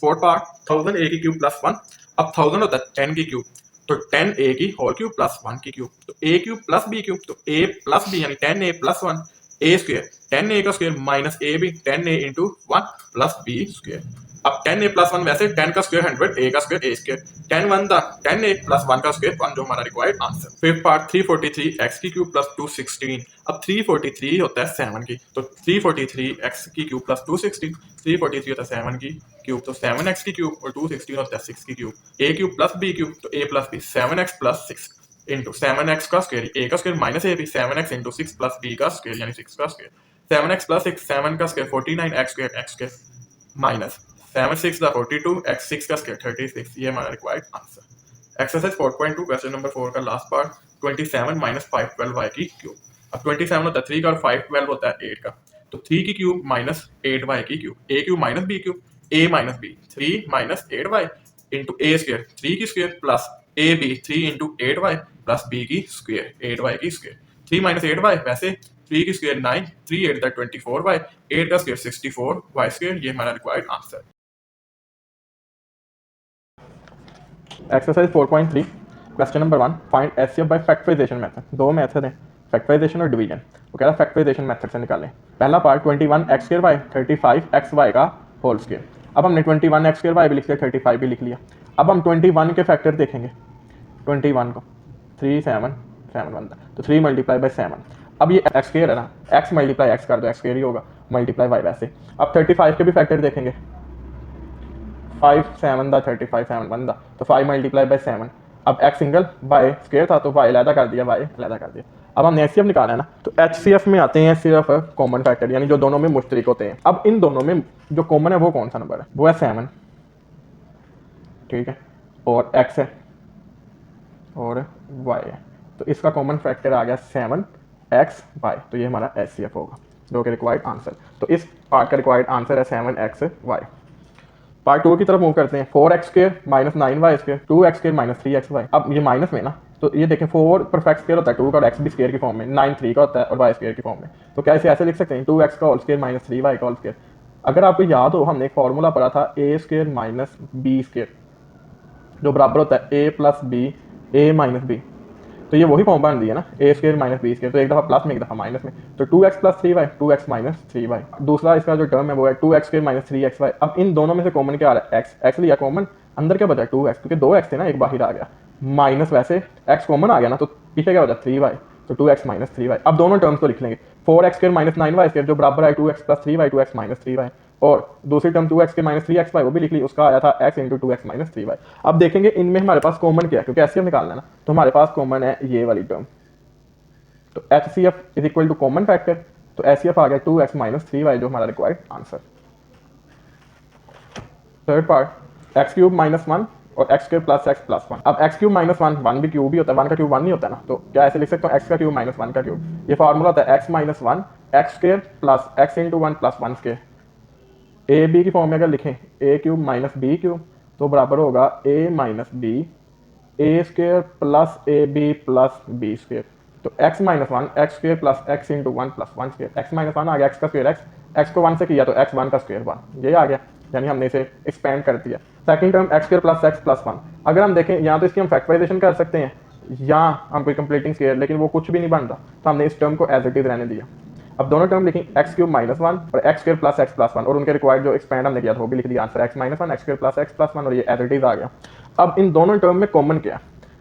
Fourth part 1000 a की क्यूब प्लस 1, अब 1000 होता है 10 की क्यूब, तो 10a की होल क्यूब प्लस 1 की क्यूब, तो a cube plus b cube, तो a प्लस b यानी 10a plus 1 a square 10a का square minus ab 10a into 1 plus b square. अब 10a प्लस 1 वैसे 10 का स्क्वायर 100 a का स्क्वायर a स्क्वायर, 10 1 था 10a प्लस 1 का स्क्वायर 1, जो हमारा required answer. Fifth part 343 x की क्यूब प्लस 216, अब 343 होता है 7 की, तो 343 x की क्यूब प्लस 216, 343 होता है 7 की क्यूब, तो 7x की क्यूब और 216 होता है 6 की cube, a cube plus b cube, तो a plus b 7x plus 6 into 7x का स्क्वायर a का square minus ab 7x into 6 plus b का स्क्वायर यानी 6 का स्क्वायर, 7x प्लस 6 7 का स्क्वायर 49 x स्क्वायर माइनस 7 6 था 42 x 6 का स्क्वायर 36, ये हमारा required answer. Exercise 4.2 question number 4 का लास्ट पार्ट 27 माइनस 512y की क्यूब, अब 27 होता है 3 का और 512 होता है 8 का, तो 3 की क्यूब माइनस 8y की cube, a cube minus b cube a minus b 3 minus 8y into a square 3 की square plus ab 3 into 8y plus b की स्क्वायर 8y की स्क्वायर, 3 माइनस 8y वैसे 3 की स्क्वायर 9, 3 8 दैट 24y, 8 का स्क्वायर 64y स्क्वायर। ये हमारा required answer. Exercise 4.3 question number 1, find HCF by factorization method. दो मेथड हैं, फैक्टराइजेशन और डिवीजन। वो कह रहा है फैक्टराइजेशन मेथड से निकालें। पहला part 21x square by 35xy का होल स्क्वायर। अब हमने 21x स्क्वायर बाय भी लिख लिया, 35 भी लिख लिया। अब हम 21 के फैक्टर देखेंगे। 21 को 3 7 7 बनता है, तो 3 मल्टीप्लाई बाय 7। अब ये एक्स स्क्वायर है ना, एक्स मल्टीप्लाई एक्स कर दो, एक्स स्क्वायर ही होगा, मल्टीप्लाई वाई वैसे। अब 35 के भी फैक्टर देखेंगे। 5 7 दा 35 7 1 दा, तो 5 मल्टीप्लाई बाय 7। अब एक्स सिंगल बाय स्क्वायर था तो वाई अलहदा कर दिया, वाई अलहदा कर दिया। अब हमने एचसीएफ निकाला है ना, तो एचसीएफ में आते हैं सिर्फ कॉमन फैक्टर, यानी जो दोनों में मुश्तरक होते हैं। अब इन दोनों में जो कॉमन है वो कौन सा नंबर है? वो है 7, ठीक है, और एक्स है और वाई है। तो इसका कॉमन फैक्टर आ गया 7xy, तो ये हमारा एचसीएफ होगा, जो कि रिक्वायर्ड आंसर। तो इस पार्ट का रिक्वायर्ड आंसर है 7xy। पार्ट 2 की तरफ मूव करते हैं। 4x square minus 9y square, 2x square minus 3xy। अब ये माइनस में ना, तो ये देखें 4 परफेक्ट स्क्वायर होता है 2 का, और x भी स्क्वायर की फॉर्म में, 9 3 का होता है और y स्क्वायर की फॉर्म में। तो क्या इसे ऐसे लिख सकते हैं 2x का होल स्क्वायर माइनस 3y का होल स्क्वायर। अगर आपको याद हो, हमने एक फॉर्मूला पढ़ा था a square minus b square, जो बराबर होता है a plus b a minus b. तो ये वही फॉर्म बन दी है ना, a square minus b square. तो एक दफ़ा प्लस में एक दफ़ा माइनस में, तो 2x plus 3y, 2x minus 3y। दूसरा इसका जो टर्म है वो है 2x स्क्वायर माइनस 3xy। अब इन दोनों में से कॉमन क्या आ रहा है? x लिया कॉमन, अंदर क्या बचा? 2x, क्योंकि 2x थे ना, एक बाहर आ गया, माइनस वैसे x कॉमन आ गया ना, तो पीछे क्या बचा? 3y, तो 2x माइनस 3y। अब दोनों टर्म्स को लिख लेंगे। 4x square minus 9y square, जो बराबर है 2x plus 3y, 2x minus 3y। और दूसरी टर्म 2x के माइनस 3xy, वो भी लिख ली, उसका आया था x into 2x minus 3y। अब देखेंगे इनमें हमारे पास कॉमन क्या है, क्योंकि एचसीएफ निकालना है ना, तो हमारे पास कॉमन है ये वाली टर्म। तो HCF is equal to common factor, तो एचसीएफ आ गया 2x माइनस 3y, जो हमारा required answer. Third part, x cube minus 1 और x square plus x plus 1। अब x क्यूब माइनस 1, 1 भी क्यूब ही होता है, 1 का क्यूब 1 नहीं होता ना, तो क्या ऐसे लिख सकता हूँ x का क्यूब माइनस 1 का क्यूब। ये फार्मूला होता है x minus 1 x square plus x into 1 plus 1 square. A b की फॉर्म में अगर लिखें a cube minus b cube, तो बराबर होगा a minus b a square plus a b plus B square. तो x minus 1 x square plus x into 1 plus 1 square. x minus 1 आ गया, x का स्क्वायर x को 1 से किया तो x 1 का स्क्वायर 1, ये आ गया, यानी हमने इसे एक्सपेंड कर दिया। Second term x square plus x plus 1। अगर हम देखें यहाँ तो इसकी हम फैक्टराइजेशन कर सकते हैं, यहाँ हम कोई कंप्लीटिंग स्क्वायर, लेकिन वो कुछ भी नहीं बन रहा, तो हमने इस टर्म को एज इट इज रहने दिया। अब दोनों टर्म लिखें, एक्स क्यूब माइनस 1 और x square plus x plus 1, और उनके रिक्वायर्ड जो एक्सपेंड हमने किया था वो भी लिख दिया answer, x minus 1 x square plus x plus 1, और ये एज इट इज आ गया। अब इन दोनों टर्म में कॉमन क्या?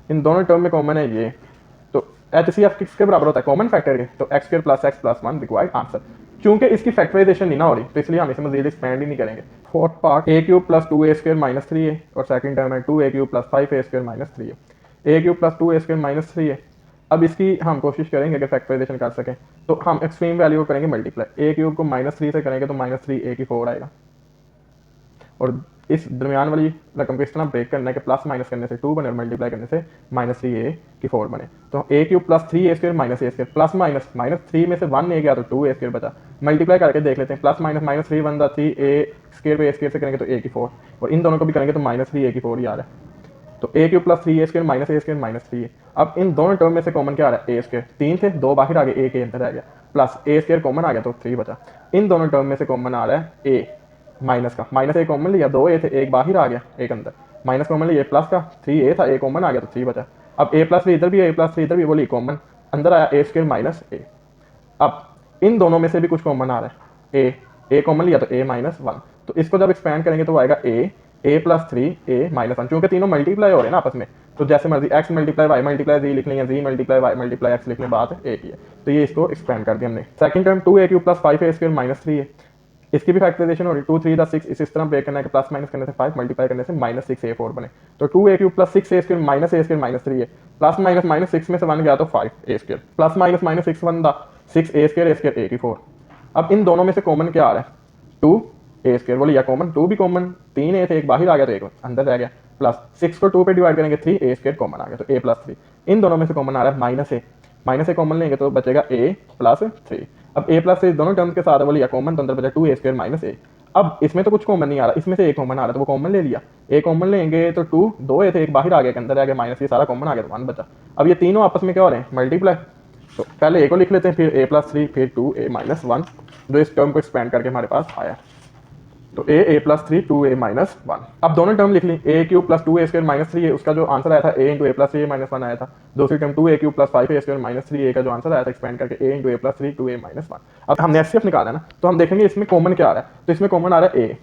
इन दोनों टर्म में कॉमन है ये, तो एचसीएफ किसके बराबर होता है? कॉमन फैक्टर के, तो x square plus x plus 1 required answer. क्योंकि इसकी फैक्टराइजेशन नहीं ना हो रही, तो इसलिए हम इसे मजीद एक्सपेंड ही नहीं करेंगे। Fourth part, a cube plus 2a square minus 3a, और सेकंड टर्म है 2a cube plus 5a square minus 3a। A cube plus 2a square minus 3a। अब इसकी हम कोशिश करेंगे कि फैक्टराइजेशन कर सकें, तो हम एक्सट्रीम वैल्यू को करेंगे मल्टीप्लाई। ए क्यूब को माइनस 3 से करेंगे तो माइनस 3a की 4 आएगा, और इस दरमियान वाली रकम को इस तरह ब्रेक करना है कि प्लस माइनस करने से 2 बने और मल्टीप्लाई करने से माइनस 3a की 4 बने। तो a cube plus 3a square minus a square, plus minus minus 3 में से 1 a गया तो 2a स्क्वायर बचा, मल्टीप्लाई करके देख लेते हैं। प्लस माइनस माइनस 3 बनता 3a स्क्वायर पे a स्क्वायर से करेंगे तो a की 4, और इन दोनों को भी करेंगे तो माइनस 3a की 4 ही आ रहा है। तो a cube plus 3a square minus 3a। अब इन दोनों टर्म में से कॉमन क्या आ रहा है? a स्क्वायर, 3 थे 2 बाहर आ गए, a के अंदर आ गया, प्लस a स्क्वायर कॉमन आ गया तो 3 बचा। इन दोनों टर्म में से कॉमन आ रहा है a माइनस का, माइनस a कॉमन लिया, 2a थे, एक बाहर आ गया, एक अंदर, माइनस कॉमन लिया, प्लस का 3a था, a कॉमन आ गया तो 3 बचा। अब a प्लस 3 इधर भी है, a प्लस 3 इधर भी, बोली कॉमन, अंदर आया a स्क्वायर माइनस a। अब इन दोनों में से भी कुछ कॉमन आ रहा है, a कॉमन लिया तो a माइनस 1, तो इसको जब एक्सपेंड करेंगे तो आएगा a प्लस 3 a माइनस 1, क्योंकि तीनों मल्टीप्लाई हो रहे हैं ना आपस में, तो जैसे मर्जी x multiply y multiply z लिख लेंगे, z multiply y multiply x लिखने बात एक ही है, तो ये इसको एक्सपेंड कर दिया हमने। Second term 2a cube plus 5a square minus 3a, इसकी भी फैक्टराइजेशन हो रही, 2 3 6, इस तरह ब्रेक करना है कि प्लस माइनस करने से 5 मल्टीप्लाई करने से माइनस 6a4 बने, तो 2a cube plus 6a square minus 3a, plus minus minus 6 में से 1 गया तो 5a square, plus minus minus 6 1 दा 6a स्क्वायर a की 4। अब इन दोनों में से कॉमन क्या आ रहा है? 2a स्क्वायर, बोले या कॉमन, 2 भी कॉमन, 3a थे, एक बाहर आ गया तो एक अंदर रह गया, प्लस 6 को 2 पे डिवाइड करेंगे 3a स्क्वायर कॉमन आ गया, तो a प्लस 3। इन दोनों में से कॉमन आ रहा है माइनस a कॉमन लेंगे तो बचेगा a प्लस 3। अब a प्लस 3 दोनों टर्म्स के साथ बोले या कॉमन, तो अंदर बचा 2a स्क्वायर माइनस a। अब इसमें तो कुछ कॉमन नहीं आ रहा, इसमें से एक कॉमन आ रहा है, तो वो कॉमन ले लिया, एक कॉमन लेंगे तो 2 ए थे, एक बाहर आ गया, अंदर आ गया, माइनस ये सारा कॉमन आ गया तो 1 बचा। अब ये तीनों आपस में क्या हो रहे हैं? मल्टीप्लाई, तो पहले ए को लिख लेते हैं, फिर ए प्लस थ्री, फिर 2a माइनस वन, जो इस टर्म को एक्सपेंड करके हमारे पास आया। तो a plus three 2a minus one. अब दोनों टर्म लिख ली, a cube plus 2a square minus three, उसका जो आंसर आया था a into a plus three minus one आया था। दूसरी term 2a cube plus 5a square minus three, a का जो आंसर आया था एक्सपेंड करके a into a plus three 2a minus one. अब हमने एचसीएफ निकाला ना, तो हम देखेंगे इसमें कॉमन क्या आ रहा है। तो इसमें कॉमन आ रहा है a,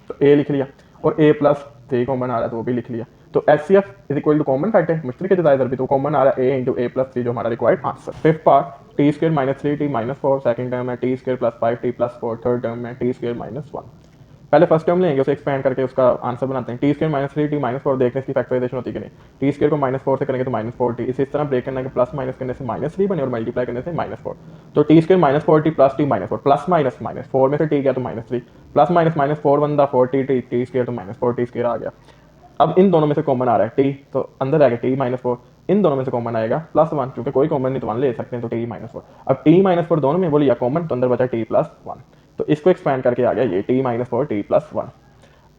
तो a लिख लिया, और a प्लस थ्री कॉमन आ रहा है तो वो भी लिख लिया। तो HCF is equal to common factor, मुश्तरक जजाए ज़रबी, तो कॉमन आ रहा है a into a plus three जो हमारा required answer. Fifth part t square minus three t minus four, second term है t square plus five t plus four, third term है टी स्क्वायर माइनस वन। पहले फर्स्ट टर्म लेंगे, उसे एक्सपेंड करके उसका आंसर बनाते हैं। T square minus three t minus four, देखने इसकी फैक्टराइजेशन होती है कि नहीं। टी स्क्वायर को माइनस फोर से करेंगे तो माइनस फोर टी, इसी तरह ब्रेक करना कि प्लस माइनस करने से माइनस थ्री बने और मल्टीप्लाई करने से माइनस फोर। तो T square minus four t plus T minus four, plus minus minus four में से टी गया तो minus three, plus minus minus four one दा फोर टी, टी स्क्वायर तो माइनस फोर टी स्क्वायर आ गया। अब इन दोनों में से कॉमन आ रहा है टी, तो अंदर आएगा टी माइनस फोर, इन दोनों में से कॉमन आएगा प्लस वन, क्योंकि कोई कॉमन नहीं तो वन ले सकते हैं, तो टी माइनस फोर। अब टी माइनस फोर दोनों में बोली या कॉमन, तो अंदर बचा टी प्लस वन, तो इसको एक्सपेंड करके आ गया ये t minus four t plus one.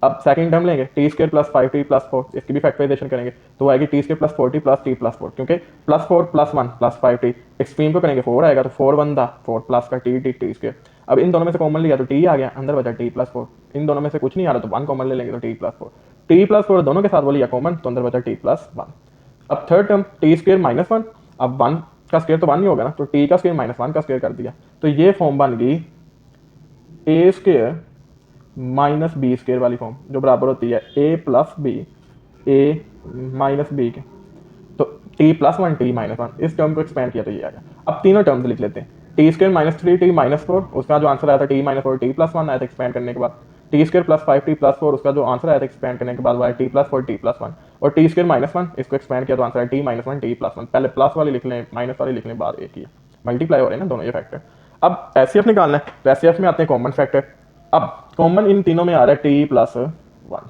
अब सेकंड टर्म लेंगे t square plus five t plus four, इसकी भी फैक्टराइजेशन करेंगे तो आएगी t square plus four t plus t plus four, क्योंकि plus four plus one plus five t, extreme को करेंगे फोर आएगा, तो फोर वन दा फोर प्लस का टी टी टी स्क्वायर। अब इन दोनों में से कॉमन लिया तो टी आ गया, अंदर बचा टी प्लस फोर। इन दोनों में से कुछ नहीं आ रहा तो वन कॉमन ले लेंगे तो T plus four, t plus four दोनों के साथ बोलिए कॉमन, तो अंदर बचा टी प्लस वन। अब third term T square minus one, अब वन का स्क्वायर तो वन ही होगा ना, तो टी का स्क्वायर माइनस वन का स्क्वायर कर दिया, तो ये फॉर्म बन गई ए स्क्वायर माइनस बी स्क्वायर वाली फॉर्म, जो बराबर होती है ए प्लस बी ए माइनस बी के। तो T plus one T minus one, इस टर्म को एक्सपेंड किया तो ये आ गया। अब तीनों टर्म्स लिख लेते हैं, T square minus three t minus four, उसका जो आंसर आया था T minus four t plus one आया था एक्सपेंड करने के बाद। T square plus five t plus four, उसका जो आंसर आया था एक्सपेंड करने के बाद वो आया T plus four t plus one. और टी स्क्वायर माइनस वन, इसको एक्सपेंड किया तो आंसर है T minus one T plus one. पहले प्लस वाली लिख लें, माइनस वाली लिख लें, बाद एक ही मल्टीप्लाई हो रहे हैं ना दोनों ये फैक्टर। अब एचसीएफ निकालना है, तो एचसीएफ में आते हैं कॉमन फैक्टर। अब कॉमन इन तीनों में आ रहा है टी प्लस वन,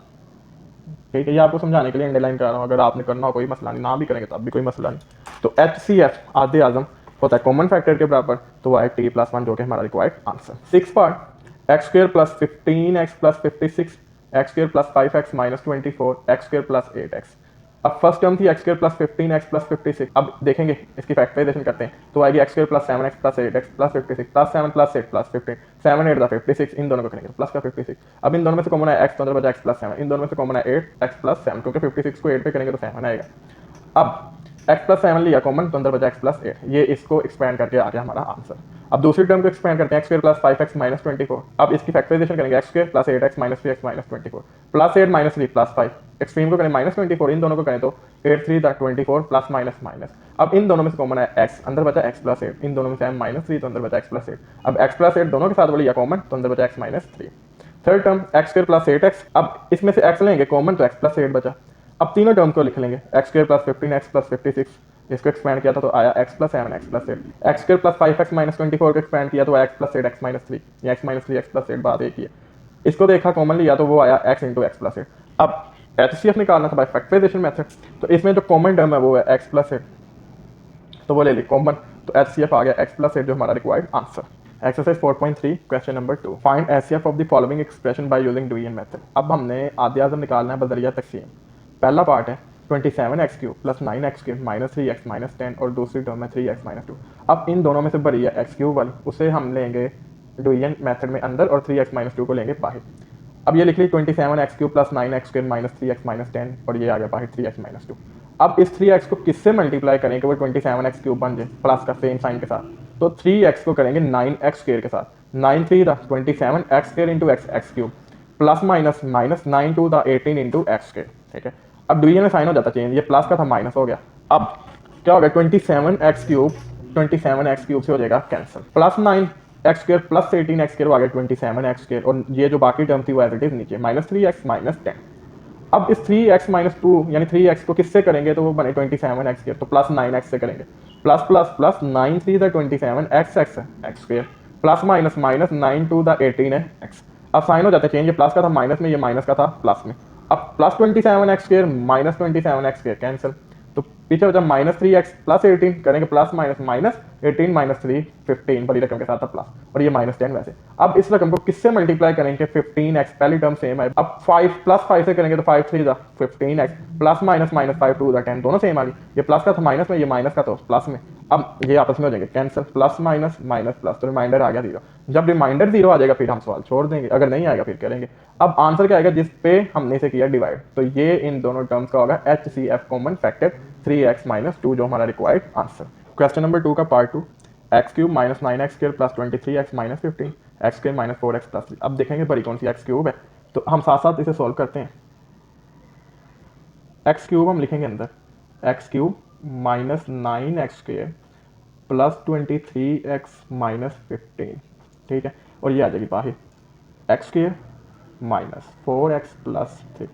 ठीक है, ये आपको समझाने के लिए अंडरलाइन कर रहा हूँ, अगर आपने करना हो कोई मसला नहीं, ना भी करेंगे तब भी कोई मसला नहीं। तो एचसीएफ आधे आजम होता है कॉमन फैक्टर के बराबर, तो वो है टी प्लस वन, जो कि हमारा required answer. Six part x square plus 15x plus 56, x square plus 5x minus 24, x square plus 8x। अब फर्स्ट टर्म थी x square plus 15x plus 56, अब देखेंगे इसकी फैक्टराइजेशन करते हैं, तो आएगी x square plus 7x plus 8x plus 56 plus 7 plus 8 plus 15, 7 8 दा 56, इन दोनों को करेंगे प्लस का 56। अब इन दोनों में से कॉमन है x, तो अंदर बचा x प्लस 7, इन दोनों में से कॉमन है 8x प्लस 7, क्योंकि 56 को 8 पे करेंगे तो 7 आएगा। अब x प्लस 7 लिया कॉमन, तो अंदर बचा x प्लस 8, ये इसको एक्सपेंड करके आ गया हमारा आंसर। अब दूसरी टर्म को एक्सपेंड करते हैं, x square plus 5x minus 24, अब इसकी फैक्टराइजेशन करेंगे x square plus 8x minus 3x minus 24 plus 8 minus 3 plus 5, extreme को करें माइनस 24, इन दोनों को करें तो 8 3 दा 24 प्लस माइनस माइनस। अब इन दोनों में से कॉमन है x, अंदर बचा x प्लस 8, इन दोनों में से है माइनस 3, तो अंदर बचा x प्लस 8। अब x प्लस 8 दोनों के साथ बोलिए कॉमन, तो अंदर बचा x minus 3। Third term x square plus 8x, अब इसमें से x लेंगे कॉमन, तो x प्लस 8 बचा। अब तीनों टर्म को लिख लेंगे, x square plus 15x plus 56, इसको एक्सपेंड किया था तो आया x plus 7 x plus 8, x square plus 5x minus 24 को एक्सपेंड किया तो x प्लस 8 x माइनस 3, या x माइनस 3 x प्लस 8 बात एक ही है। इसको देखा कॉमन लिया तो वो आया x इंटू एक्स प्लस 8। अब एचसीएफ निकालना था बाय फैक्टराइजेशन मेथड, तो इसमें जो कॉमन टर्म है वो है x प्लस 8, तो वो ले ली कॉमन, तो एचसीएफ आ गया x प्लस 8 जो हमारा required answer. Exercise 4.3 question number 2, find HCF of the following expression by using division method. अब हमने आधे आज़म निकालना है बजरिया तकसीम। पहला पार्ट है 27x cube plus 9x cube minus 3x minus 10, और दूसरी टर्म है 3x माइनस 2। अब इन दोनों में से बड़ी है x क्यूब वाली, उसे हम लेंगे डिवीजन मेथड में अंदर, और 3x माइनस 2 को लेंगे बाहर। अब ये लिख ली 27x cube plus 9x cube minus 3x minus 10, और ये आ गया बाहर 3x माइनस 2। अब इस 3x को किससे मल्टीप्लाई करें कि वो 27x क्यूब बन जाए प्लस का सेम साइन के साथ, तो 3x को करेंगे 9x स्क्वायर के साथ, 9 3 दा 27x square into x cube plus minus minus 9 2 दा 18 इंटू x स्क्वायर, ठीक है। अब डिवीजन में साइन हो जाता चेंज, ये प्लस का था माइनस हो गया। अब क्या हो गया 27x क्यूब से हो जाएगा cancel, plus 9x square plus 18x square हो गया 27x स्क्वायर, और ये जो बाकी टर्म थी वो एज इट इज नीचे माइनस 3x माइनस 10। अब इस 3x माइनस 2 यानी 3x को किससे करेंगे तो वो बने 27x स्क्वायर, तो प्लस 9x से करेंगे, प्लस प्लस प्लस 9 3 दा 27x x square plus minus minus 9 2 दा 18 है x। अब साइन हो जाता है चेंज, ये प्लस का था माइनस में, ये माइनस का था प्लस में। अब plus 27x square minus 27x square cancel, तो पीछे बचा माइनस 3x प्लस 18, करेंगे प्लस माइनस माइनस 18 माइनस 3 15, बड़ी रकम के साथ था प्लस, और ये माइनस 10 वैसे। अब इस रकम को किससे मल्टीप्लाई करेंगे 15x, पहली टर्म सेम है। अब 5 प्लस 5 से करेंगे तो 5 3 दा 15x प्लस माइनस माइनस 5 2 दा 10, दोनों सेम आ गई, ये प्लस का था माइनस में, ये माइनस का था प्लस में। अब ये आपस में हो जाएंगे cancel, plus minus minus plus, तो रिमाइंडर आ गया 0। जब रिमाइंडर 0 आ जाएगा फिर हम सवाल छोड़ देंगे, अगर नहीं आएगा फिर करेंगे। अब आंसर क्या आएगा जिस पे हमने से किया डिवाइड, तो ये इन दोनों टर्म्स का होगा HCF common factor 3x minus 2 जो हमारा रिक्वायर्ड आंसर। क्वेश्चन नंबर 2 का part 2, x cube minus 9x square plus 23x minus 15 x square minus 4x plus 3। अब देखेंगे बड़ी कौन सी एक्स क्यूब है, तो हम साथ साथ इसे सॉल्व करते हैं। एक्स क्यूब हम लिखेंगे अंदर, x cube minus 9x square plus 23x minus 15, ठीक है, और ये आ जाएगी बाहर x square minus 4x plus 3।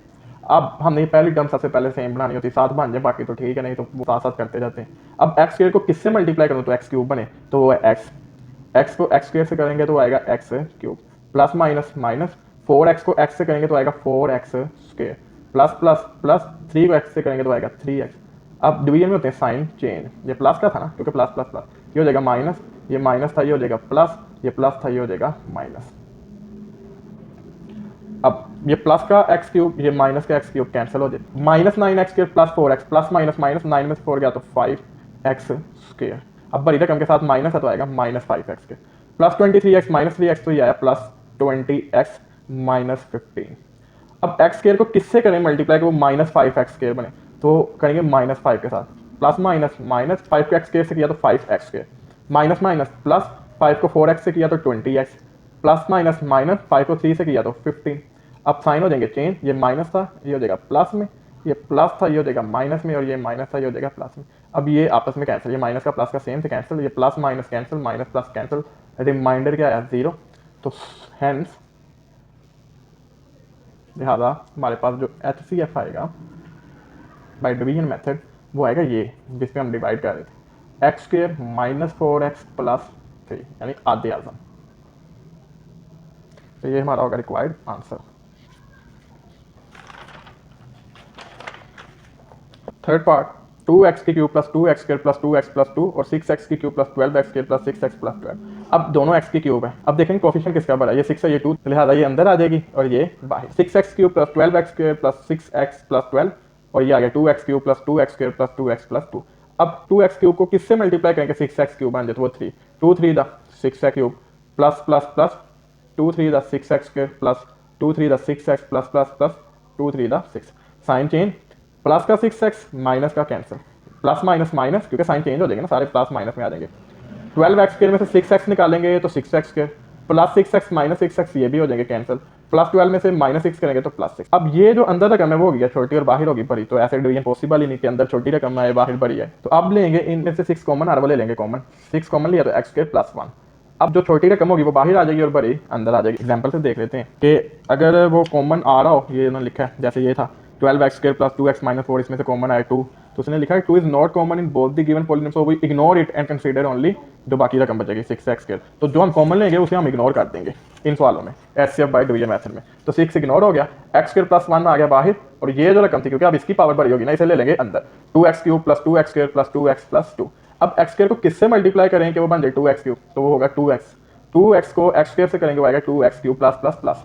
अब हमने पहली टर्म सबसे पहले सेम बनानी होती है, साथ बन जाए बाकी तो ठीक है, नहीं तो वो साथ साथ करते जाते हैं। अब एक्स स्क्र को किससे मल्टीप्लाई करूँ तो एक्स क्यूब बने, तो वो है एक्स, एक्स को एक्स स्क्र से करेंगे तो आएगा x cube, plus minus minus 4x को x से करेंगे तो आएगा 4x square, plus plus plus 3 को x से करेंगे तो आएगा 3x। अब डिवीजन में होते हैं साइन चेंज, ये प्लस का था ना क्योंकि प्लस प्लस प्लस, ये हो जाएगा माइनस, ये माइनस था ये हो जाएगा प्लस, ये प्लस था ये हो जाएगा माइनस। अब ये प्लस का एक्स क्यूब ये माइनस का एक्स क्यूब कैंसिल हो जाए, minus 9x square plus 4x, plus minus minus 9 में से 4 गया तो 5x स्क्र। अब बड़ी रकम के साथ माइनस है तो आएगा minus 5x square, plus 23x minus 3x तो ये आया प्लस 20x माइनस 15। अब एक्स स्क्र को किससे करें मल्टीप्लाई कि वो माइनस 5x स्क्र बने, तो करेंगे माइनस 5 के साथ, प्लस माइनस माइनस 5 को एक्स स्क्र से किया तो 5x square, minus minus plus 5 को 4x से किया तो 20x, प्लस माइनस माइनस 5 को 3 से किया तो 15। अब साइन हो जाएंगे चेंज, ये माइनस था ये हो जाएगा प्लस में, ये प्लस था ये हो जाएगा माइनस में, और ये माइनस था ये हो जाएगा प्लस में। अब ये आपस में कैंसिल, ये माइनस का प्लस का सेम से कैंसिल, ये plus minus cancel, minus plus cancel, reminder क्या आया 0। तो हैंस लिहाजा हमारे पास जो HCF आएगा बाय डिवीजन मेथड वो आएगा ये जिस पे हम डिवाइड कर रहे थे, x square minus 4x plus 3 यानी आधे आजम। तो ये हमारा होगा required answer. Third part, 2x की cube plus 2x square plus 2x plus 2 और 6x की cube plus 12x square plus 6x plus 12। अब दोनों x की क्यूब है, अब देखेंगे कोफिशिएंट किसका बड़ा है, ये 6 है ये 2, तो लिहाजा ये अंदर आ जाएगी और ये बाहर। 6x cube plus 12x square plus 6x plus 12 और ये आ गया 2x cube plus 2x square plus 2x plus 2। अब 2x क्यूब को किससे मल्टीप्लाई करेंगे 6x क्यूब बन जाए तो वो 3, 2 3 द 6x cube plus plus plus 2 3 द 6x स्क्र प्लस 2 3 द 6x प्लस प्लस प्लस 2 3 द 6। साइन चेंज, प्लस का 6x माइनस का कैंसिल, प्लस माइनस माइनस क्योंकि साइन चेंज हो जाएगा ना, सारे प्लस माइनस में आ जाएंगे। 12x स्क्र में से 6x निकालेंगे तो 6x square, plus 6x minus 6x ये भी हो जाएंगे कैंसिल, प्लस 12 में से माइनस 6 करेंगे तो प्लस 6। अब ये जो अंदर रकम है वो हो गया छोटी और बाहर होगी बड़ी, तो ऐसे डिवीजन पॉसिबल ही नहीं कि अंदर छोटी रकम है बाहर बड़ी है। तो अब लेंगे इनमें से 6 कॉमन, आर वाले लेंगे कॉमन, 6 कॉमन लिया तो x स्क्र प्लस 1। अब जो छोटी रकम होगी वो बाहर आ जाएगी और बड़ी अंदर आ जाएगी। एग्जाम्पल से देख लेते हैं कि अगर वो कॉमन आ रहा हो, ये उन्होंने लिखा है जैसे ये था 12x square plus 2x minus 4, इसमें से कॉमन आया 2, तो उसने लिखा है 2 is not common in both the given polynomial, so we ignore it and consider only जो बाकी रकम बचेगी 6x स्क्र। तो जो हम कॉमन लेंगे उसे हम इग्नोर कर देंगे इन सवालों में HCF बाय डिवीजन मेथड में। तो 6 इग्नोर हो गया, x स्क्र प्लस 1 आ गया बाहर, और ये जो रकम थी क्योंकि अब इसकी पावर बड़ी होगी ना, इसे ले लेंगे अंदर 2x cube plus 2x square plus 2x plus 2। अब x स्क्र को किससे मल्टीप्लाई करें कि वो बन जाए 2x क्यूब, तो वो होगा 2x, 2x को x स्क्र से करेंगे वो आएगा 2x cube plus plus plus.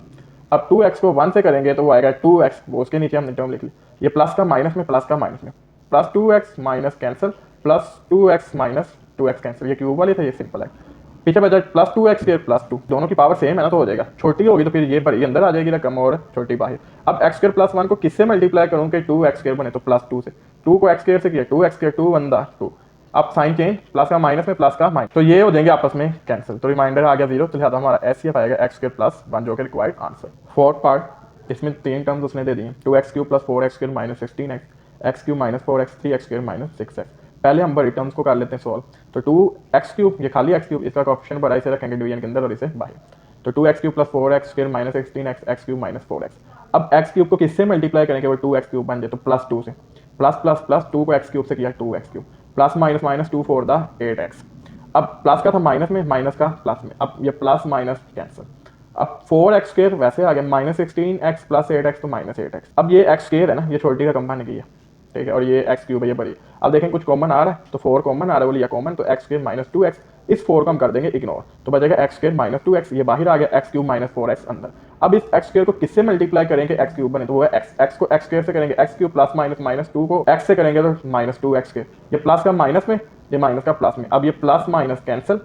अब 2x को 1 से करेंगे तो वो आएगा 2x, वो उसके नीचे हमने टर्म लिख ली, ये प्लस का माइनस में प्लस का माइनस में, plus 2x minus cancel, plus 2x minus 2x cancel, ये क्यूब वाली था ये सिंपल है। पीछे बचा प्लस 2x स्क्र प्लस 2, दोनों की पावर सेम है ना तो हो जाएगा, छोटी होगी तो फिर ये बड़ी अंदर आ जाएगी रकम और छोटी बाहर। अब x स्क्र प्लस 1 को किससे मल्टीप्लाई करूँ कि 2x स्क्र बने, तो प्लस 2 से, 2 को x स्क्र से किया 2x स्क्र 2 1 दा 2। अब साइन चेंज, प्लस का माइनस में प्लस का माइनस, तो ये हो जाएंगे आपस में कैंसिल, तो रिमाइंडर आ गया 0, तो लिहाजा हमारा HCF आएगा x स्क्र प्लस 1 जो कि रिक्वायर्ड आंसर। फोर्थ पार्ट, इसमें 3 टर्म्स उसने दे दी हैं, 2x cube plus 4x square minus 16x, x cube minus 4x 3x square minus 6x। पहले हम बड़ी टर्म्स को कर लेते हैं सॉल्व। तो 2x क्यूब, ये खाली x क्यूब, इसका कोएफिशिएंट बड़ा इसे रखेंगे डिवीजन के अंदर और इसे बाहर, तो 2x cube plus 4x square minus 16x, x cube minus 4x। अब x क्यूब को किससे मल्टीप्लाई करेंगे वो 2x क्यूब बन जाए, तो प्लस 2 से, प्लस प्लस प्लस 2 को x क्यूब से किया 2x cube, plus minus minus 2 4 the 8x। अब प्लस का था माइनस में, माइनस का प्लस में, अब ये प्लस माइनस कैंसिल। अब 4x स्क्र वैसे आ गया माइनस 16x प्लस 8x तो माइनस 8x। अब ये x स्क्र है ना, ये छोटी रकम बन गई है, ठीक है, और ये x क्यूब है ये बड़ी। अब देखें कुछ कॉमन आ रहा है तो 4 कॉमन आ रहा है, वो लिया कॉमन, तो x स्क्र माइनस 2x, इस 4 को हम कर देंगे इग्नोर, तो बचेगा x स्क्र माइनस 2x, ये बाहर आ गया x क्यूब माइनस 4x अंदर। अब इस x स्क्र को किससे मल्टीप्लाई करेंगे x क्यूब बने, तो वो है x को x स्क्र से करेंगे x cube plus minus minus 2 को x से करेंगे तो माइनस 2x स्क्र, ये प्लस का माइनस में ये माइनस का प्लस में, अब ये प्लस माइनस कैंसिल,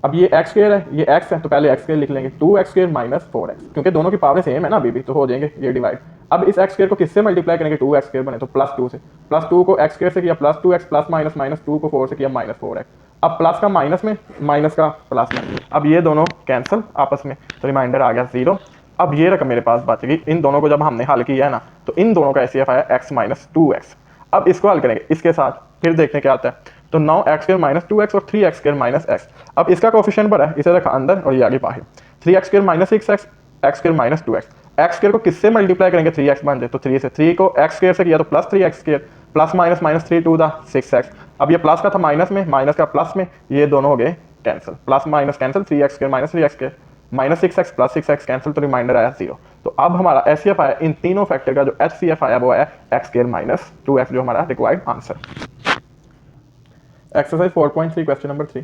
अब ये एक्स स्क्वायर है, ये एक्स है, तो पहले एक्स स्क्वायर लिख लेंगे 2x स्क्वायर माइनस 4x, क्योंकि दोनों की पावर सेम है ना अभी भी, तो हो जाएंगे ये डिवाइड। अब इस एक्स स्क्वायर को किससे मल्टीप्लाई करेंगे, 2x स्क्वायर बने तो प्लस 2 से, प्लस 2 को एक्स स्क्वायर से किया plus 2x, plus minus minus 2 को 4 से किया माइनस 4x। अब प्लस का माइनस में, माइनस का प्लस में, अब ये दोनों कैंसिल आपस में, तो रिमाइंडर आ गया 0। अब ये रकम मेरे पास बच गई, इन दोनों को जब हमने हल किया है ना, तो इन दोनों का एचसीएफ आया x माइनस 2x। अब इसको हल करेंगे इसके साथ, फिर देखते हैं क्या आता है। तो 9x स्क्वायर माइनस 2x और 3x स्क्वायर माइनस x। अब इसका कोफिशिएंट बढ़ा है, इसे रखा अंदर और ये आगे बाहर। 3x square minus 6x, x square minus 2x। x square को किससे मल्टीप्लाई करेंगे, 3x बन जाए तो 3 से, 3 को x स्क्वायर से किया तो plus 3x square, plus minus minus 3 two द 6x। अब ये प्लस का था माइनस में, माइनस का प्लस में, ये दोनों हो गए cancel, plus minus cancel, 3x square minus 3x square minus 6x plus 6x cancel, तो रिमाइंडर आया 0। तो अब हमारा एचसीएफ आया इन तीनों फैक्टर का, जो एचसीएफ आया वो है x स्क्वायर माइनस 2x, जो हमारा required answer. Exercise 4.3 question number 3.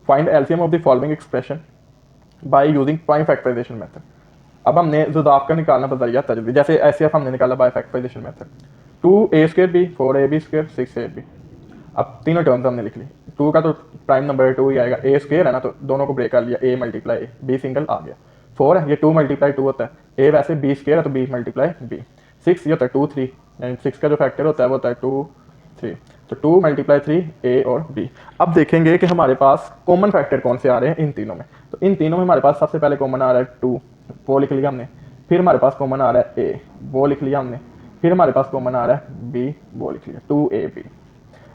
Find LCM of the following expression by using prime factorization method. अब हमने ज़ुदाफ का निकालना बजरिया तजवीज़, जैसे एचसीएफ हमने निकाला बाय फैक्टराइजेशन मेथड। 2a स्क्वायर बी 4ab स्क्वायर 6ab। अब तीनों टर्म्स हमने लिख ली, 2 का तो प्राइम नंबर 2 ही आएगा, a स्क्वायर है ना तो दोनों को ब्रेक कर लिया, a multiply a, b single आ गया। 4 है, ये 2 मल्टीप्लाई 2 होता है, a वैसे b स्क्वायर है तो b मल्टीप्लाई b। 6 ये होता है 2 3, यानी 6 का जो फैक्टर होता है वो होता है 2 3, तो 2 मल्टीप्लाई 3 a और b। अब देखेंगे कि हमारे पास कॉमन फैक्टर कौन से आ रहे हैं इन तीनों में। तो इन तीनों में हमारे पास सबसे पहले कॉमन आ रहा है 2, वो लिख लिया हमने। फिर हमारे पास कॉमन आ रहा है a, वो लिख लिया हमने। फिर हमारे पास कॉमन आ रहा है b, वो लिख लिया 2ab।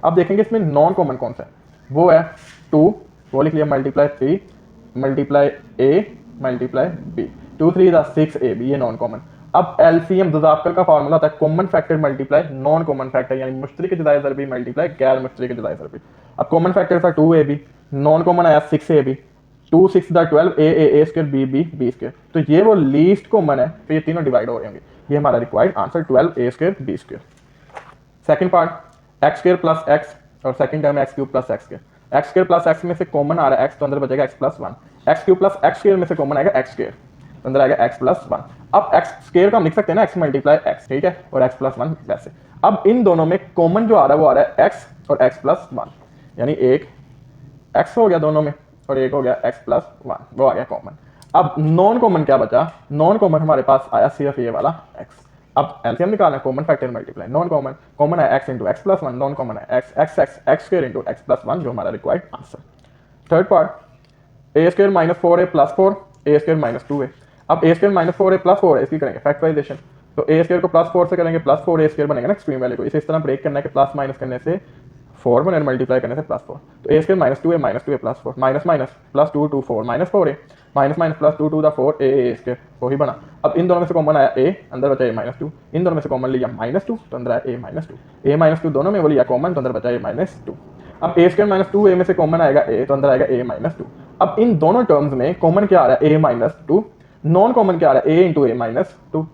अब देखेंगे इसमें नॉन कॉमन कौन सा है, वो है 2, वो लिख लिया multiply 3 multiply a multiply b, 2 3 6ab, ये नॉन कॉमन। अब एलसीएम ज़ाफ्कर का फार्मूला होता है common factor multiply non common factor, यानी मुश्तरक जदाई ज़रबी मल्टीप्लाई गैर मुश्तरक जदाई ज़रबी। अब कॉमन फैक्टर था 2ab, नॉन कॉमन आया 6ab, 2 6 12 a square b square, तो ये वो लीस्ट कॉमन है, तो ये तीनों डिवाइड हो रहे होंगे। ये हमारा required answer 12a square b square. Second part x square plus x और second term x cube plus x square. x square plus x में से कॉमन आ रहा है x, तो अंदर बचेगा x plus 1। x cube plus x square में से कॉमन आएगा x स्क्वायर, तो अंदर आएगा x प्लस 1। अब x स्क्वायर का हम लिख सकते हैं ना x मल्टीप्लाई x, ठीक है, और x प्लस 1 वैसे। अब इन दोनों में कॉमन जो आ रहा है वो आ रहा है x और x प्लस 1, यानी एक x हो गया दोनों में और एक हो गया x प्लस 1, वो आ गया कॉमन। अब नॉन कॉमन क्या बचा, नॉन कॉमन हमारे पास आया सिर्फ ये वाला x। अब एलसीएम निकालना है common factor multiply non common, common है x into x plus 1, non common है x square into x plus 1, जो हमारा required answer. Third part a square minus 4a plus 4 a square minus 2a। अब a square minus 4a plus 4 इसकी करेंगे फैक्टराइजेशन, तो a स्क्वायर को प्लस 4 से करेंगे प्लस 4 a स्क्वायर बनेगा ना एक्सट्रीम वैल्यू को, इसे इस तरह ब्रेक करना है कि प्लस माइनस करने से 4 बने, मल्टीप्लाई करने से प्लस 4, तो a square minus 2a plus 4 minus minus plus 2 two 4 minus 4a minus minus plus 2 two द 4 a स्क्वायर, वही बना। अब इन दोनों में से कॉमन आया a, अंदर बचा a माइनस 2, इन दोनों में से कॉमन लिया माइनस 2, तो अंदर आया a माइनस 2, a माइनस 2 दोनों में वो लिया कॉमन, तो अंदर बचा a माइनस 2। अब a स्क्वायर माइनस 2a में से कॉमन आएगा a, तो अंदर आएगा a माइनस 2। अब इन दोनों टर्म्स में कॉमन क्या आ रहा है a माइनस 2, नॉन कॉमन क्या आ रहा है a इंटू a माइनस 2।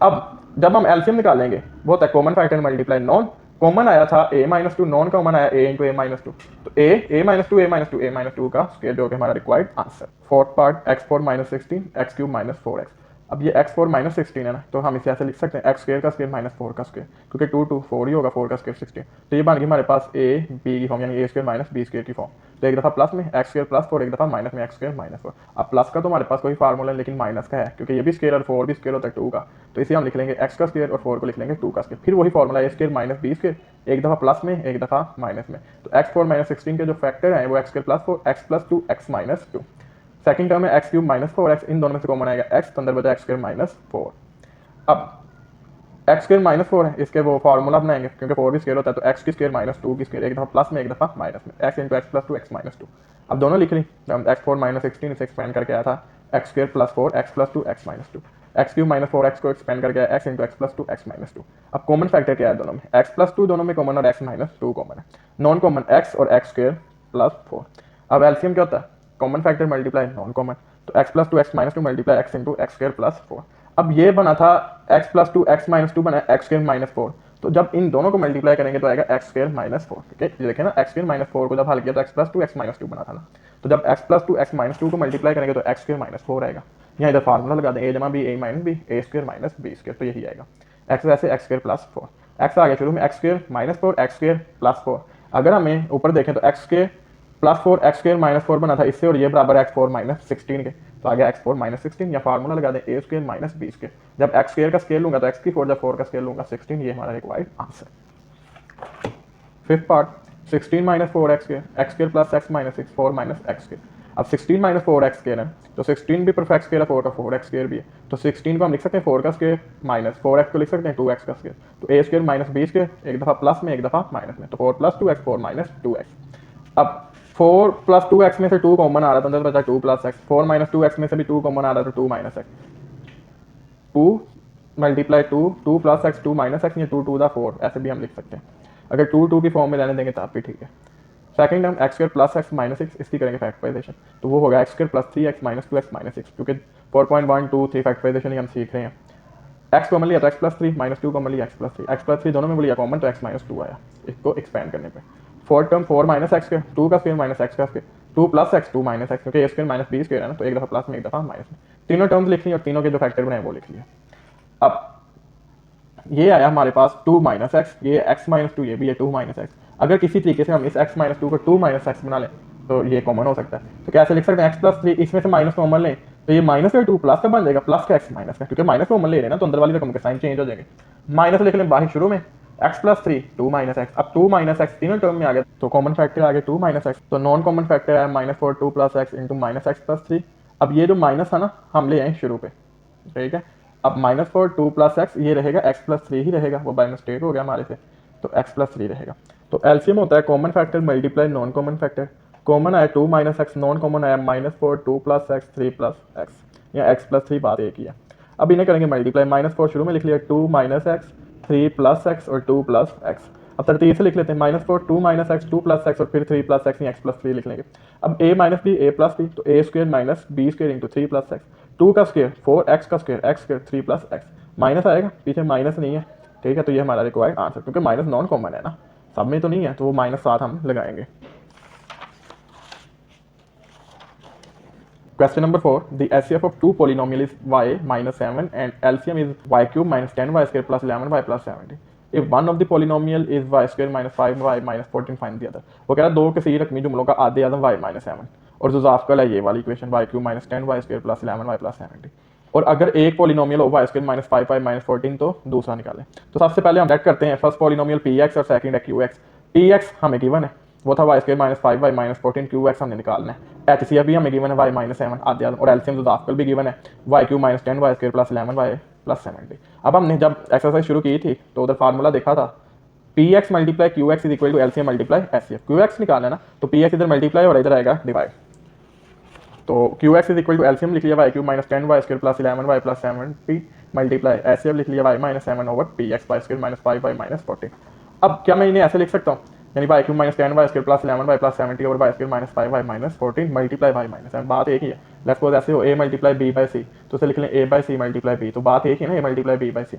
अब जब हम एलसीएम निकालेंगे वो होता है common factor multiply non, common आया था a माइनस 2, नॉन कॉमन आया a इंटू a माइनस 2, तो a माइनस 2 a माइनस 2 का स्क्वायर, जो कि हमारा required answer. Fourth part x4 minus 16 x cube minus 4x। अब ये x4 माइनस 16 है ना, तो हम इसे ऐसे लिख सकते हैं x स्क्वायर का स्क्वायर माइनस 4 का स्क्वायर, क्योंकि 2 2 4 ही होगा, 4 का स्क्वायर 16, तो ये बन गई हमारे पास a b की फॉर्म, यानी a square minus b square की फॉर्म। तो एक दफ़ा प्लस में x स्क्वायर प्लस 4, एक दफ़ा माइनस में x स्क्वायर माइनस 4। अब प्लस का तो हमारे पास कोई फार्मूला है, लेकिन माइनस का है, क्योंकि ये भी स्क्वायर और 4 भी स्क्वायर होता है 2 का, तो इसे हम लिख लेंगे x का स्क्वायर और 4 को लिख लेंगे 2 का स्क्वायर। फिर वही formula a square minus b square, एक दफ़ा प्लस में एक दफ़ा माइनस में, तो x4 माइनस 16 के जो फैक्टर हैं वो x square plus 4 x plus 2 x minus 2। Second term है x क्यूब माइनस 4x, इन दोनों में से कॉमन आएगा x, तो अंदर बचा x स्क्वायर माइनस 4। अब x स्क्वायर माइनस 4 है, इसके वो फार्मूला बनाएंगे, क्योंकि 4 भी स्क्वायर होता है, तो x की स्क्वायर माइनस 2 की स्क्वायर, एक दफ़ा प्लस में एक दफ़ा माइनस में, x into x plus 2 x minus 2। अब दोनों लिख ली, हम x4 माइनस 16 इसे एक्सपेंड करके आया था x square plus 4 x plus 2 x minus 2, x cube minus 4x को एक्सपेंड करके आया x into x plus 2 x minus 2। अब कॉमन फैक्टर क्या है दोनों में, x प्लस 2 दोनों में कॉमन और x माइनस 2 कॉमन है, नॉन कॉमन x और x स्क्वायर प्लस 4। अब एलसीएम क्या होता है, common factor multiply non common, तो x plus 2 x minus 2 multiply x into x square plus 4। अब ये बना था x प्लस 2 x माइनस 2 बना x स्क्वायर माइनस 4, तो जब इन दोनों को मल्टीप्लाई करेंगे तो आएगा x स्क्वायर माइनस 4, ठीक है, ये देखें ना x स्क्वायर माइनस 4 को जब हल किया तो x प्लस 2 x माइनस 2 बना था ना, तो जब x प्लस 2 x माइनस 2 को मल्टीप्लाई करेंगे तो x स्क्वायर माइनस 4 आएगा। यहाँ इधर फार्मूला लगा दें a जमा b a minus b a square minus b square, तो यही आएगा x वैसे x स्क्वायर प्लस 4, x आ गया शुरू में x square minus 4 x square plus 4। अगर हमें ऊपर देखें तो एक्स के प्लस 4 एक्स स्क्र माइनस 4 बना था इससे, और ये बराबर एक्स 4 माइनस 16 के, तो आ गया एक्स 4 माइनस 16, या फार्मूला लगा दें ए स्क्र माइनस बी स्क्र। जब एक्स स्क्र का स्केल लूंगा तो एक्स की 4, जब 4 का स्केल लूंगा 16, ये हमारा required answer. Fifth part 16 minus 4 x square plus x minus 6 4 minus x square. अब 16 माइनस 4 एक्स स्क्र है तो 16 भी परफेक्ट स्क्वायर है, 4 का 4 एक्स स्क्र भी है, तो 16 को हम लिख सकते हैं 4 का स्क्वायर माइनस 4 एक्स को लिख सकते हैं 2 एक्स का स्क्वायर, तो ए स्क्वायर माइनस बी स्क्वायर, एक दफ़ा प्लस में एक दफ़ा माइनस में, तो 4 प्लस 2 एक्स 4 माइनस 2 एक्स। अब 4 प्लस 2 एक्स में से 2 कॉमन आ रहा था, अंदर बचा 2 प्लस एक्स, 4 माइनस 2 एक्स में से भी 2 कॉमन आ रहा था, 2 minus x, 2 multiply 2 plus x 2 minus x, या 2 टू द 4, ऐसे भी हम लिख सकते हैं। अगर 2 की फॉर्म में रहने देंगे तब भी ठीक है। Second term x square plus x minus 6, इसकी करेंगे फैक्टराइजेशन, तो वो होगा x square plus 3 x minus 2 x minus 6, क्योंकि 4.123 फैक्टराइजेशन ही हम सीख रहे हैं। एक्स कॉमन लिया तो एक्स प्लस 3 माइनस 2 कॉमन लिया एक्स प्लस 3 दोनों में लिया कॉमन, तो एक्स माइनस 2 आया इसको एक्सपेंड करने पे। Fourth term 4 minus x square 2 का स्क्वायर माइनस एक्स का square, 2 plus x 2 minus x, क्योंकि ए स्क्वायर माइनस बी स्क्वायर है ना, तो एक दफ़ा प्लस में एक दफ़ा माइनस में, तीनों टर्म्स लिख ली और तीनों के जो फैक्टर बनाए वो लिख लिया। अब ये आया हमारे पास 2 माइनस एक्स, ये एक्स माइनस 2, ये भी है 2 माइनस एक्स। अगर किसी तरीके से हम इस एक्स माइनस 2 को 2 माइनस एक्स बना लें तो ये कॉमन हो सकता है, तो कैसे लिख सकते हैं एक्स प्लस 3, इसमें से माइनस कॉमन लें तो ये माइनस का 2 प्लस का बन जाएगा, प्लस का एक्स माइनस का, क्योंकि माइनस कॉमन ले रहे हैं ना तो अंदर वाली रकम के साइन चेंज हो जाएंगे। माइनस लिख लें बाहर शुरू में, एक्स प्लस 3 2 माइनस एक्स, अब 2 माइनस एक्स तीनों टर्म में आ गया तो कॉमन फैक्टर आ गया 2 माइनस एक्स, तो नॉन कॉमन फैक्टर है minus 4 2 plus x into minus x plus 3। अब ये जो माइनस है ना हम ले आए शुरू पे, ठीक है। अब माइनस 4 2 प्लस एक्स ये रहेगा एक्स प्लस 3 ही रहेगा, वो बाय मिस्टेक हो गया हमारे से, तो एक्स प्लस 3 रहेगा। तो एलसीएम होता है common factor multiply non common factor, common आया 2 माइनस एक्स, नॉन कॉमन आया minus 4 2 plus x 3 plus x, या एक्स प्लस 3 बात एक ही है। अब इन्हें करेंगे मल्टीप्लाई, माइनस 4 शुरू में लिख लिया 2 माइनस एक्स 3 प्लस एक्स और 2 प्लस एक्स। अब तरतीब से लिख लेते हैं minus 4 2 minus x 2 plus x और फिर 3 प्लस एक्स, एक्स प्लस 3 लिख लेंगे। अब a minus b a plus b, तो ए square minus b square into 3 plus x, 2 का स्क्वायर 4 एक्स का square x square 3 plus x, minus आएगा पीछे माइनस नहीं है, ठीक है, तो ये हमारा रिक्वायर्ड आंसर, क्योंकि माइनस नॉन कॉमन है ना, सब में तो नहीं है, तो वो माइनस साथ हम लगाएंगे। Question number 4. The HCF of two polynomial is y minus 7 and LCM is y cube minus 10y square plus 11y plus 70. If one of the polynomial is y square minus 5y minus 14, find the other. वो कह रहा है दो किसी रकमी जुमलों का आधे आदम y minus 7 और जो जाफकल है ये वाली equation y cube minus 10y square plus 11y plus 70। और अगर एक पॉलिनोमियल हो y square minus 5y minus 14 तो दूसरा निकालें। तो सबसे पहले हम सेट करते हैं फर्स्ट पॉलिनोमियल px और सेकंड है qx। px हमें गिवन है वो था y square minus 5y minus 14, qx हमने निकालना है। एचसीएफ भी हमें गिवन है y माइनस 7 आधे आधम, और एलसीएम मुजाफकल भी गिवन है y cube minus 10y square plus 11y plus 70। अब हमने जब एक्सरसाइज शुरू की थी तो उधर फार्मूला देखा था px multiply qx is equal to LCM multiply HCF. qx निकालना है ना तो px इधर मल्टीप्लाई और इधर आएगा डिवाइड, तो qx is equal to LCM लिख लिया y cube minus 10y square plus 11y plus 70 multiply HCF लिख लिया y minus 7 over px y square minus 5y minus 14। अब क्या मैं इन्हें ऐसे लिख सकता हूँ, यानी y cube minus 10y square plus 11y plus 70 over y square minus 5y minus 14 multiply y minus 7, बात एक ही है। लेट्स सपोज ऐसे हो a multiply b by c, तो उसे लिख लें a by c multiply b, तो बात एक ही है ना a multiply b by c।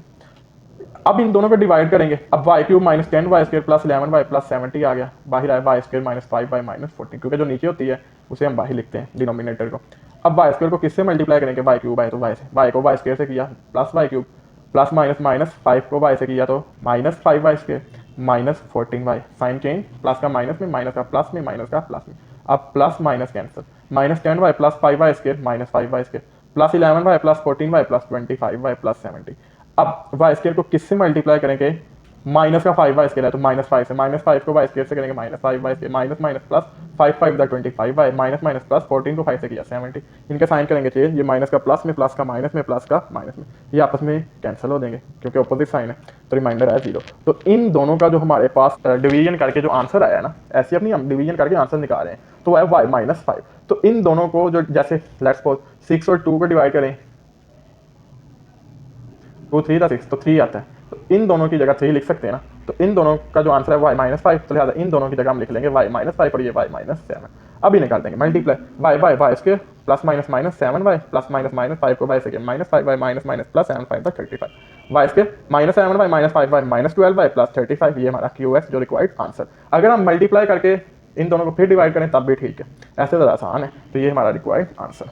अब इन दोनों को डिवाइड करेंगे, अब y cube minus 10y square plus 11y plus 70 आ गया, बाहर आया y square minus 5y minus 14, क्योंकि जो नीचे होती है उसे हम बाहर लिखते हैं डिनोमिनेटर को। अब y स्क्वायर को किससे मल्टीप्लाई करेंगे, y क्यूब है तो y से, y को y स्क्वायर से किया plus y cube plus minus minus 5 को y से किया तो minus 5y square minus 14y, sign change plus का माइनस में माइनस का प्लस में माइनस का प्लस में, अब plus minus cancel, minus 10y plus 5y square minus 5y square plus 11y plus 14y plus 25y plus 70। अब y स्क्वायर को किससे मल्टीप्लाई करेंगे, माइनस का 5y स्क्वायर है तो माइनस 5 से, माइनस 5 को y स्क्वायर से करेंगे minus 5y square minus minus plus 5 5 the 25y minus minus plus 14 को 5 से किया 70। इनका साइन करेंगे चेंज, ये माइनस का प्लस का माइनस में प्लस का माइनस में, ये आपस में कैंसिल हो देंगे क्योंकि अपोजिट साइन है, तो रिमाइंडर है 0। तो इन दोनों का जो हमारे पास डिवीजन करके जो आंसर आया ना, ऐसे अपनी हम डिवीजन करके आंसर निकाल रहे हैं, तो वह है y माइनस 5। तो इन दोनों को जो जैसे लेट्स सपोज 6 और 2 को डिवाइड करें, 2 3 था 6 तो 3 आता है, तो इन दोनों की जगह 3 लिख सकते हैं ना, तो इन दोनों का जो आंसर है y माइनस 5, तो लिहाजा इन दोनों की जगह हम लिख लेंगे y माइनस 5 और ये y माइनस 7। अभी निकाल देंगे multiply y square plus minus minus 7y plus minus minus 5 को y से minus 5y minus minus plus 7 5 तक 35 y square minus 7y minus 5y minus 12y plus 35, ये हमारा qx जो रिक्वायर्ड आंसर। अगर हम मल्टीप्लाई करके इन दोनों को फिर डिवाइड करें तब भी ठीक है, ऐसे ज़्यादा आसान है, तो ये हमारा required answer.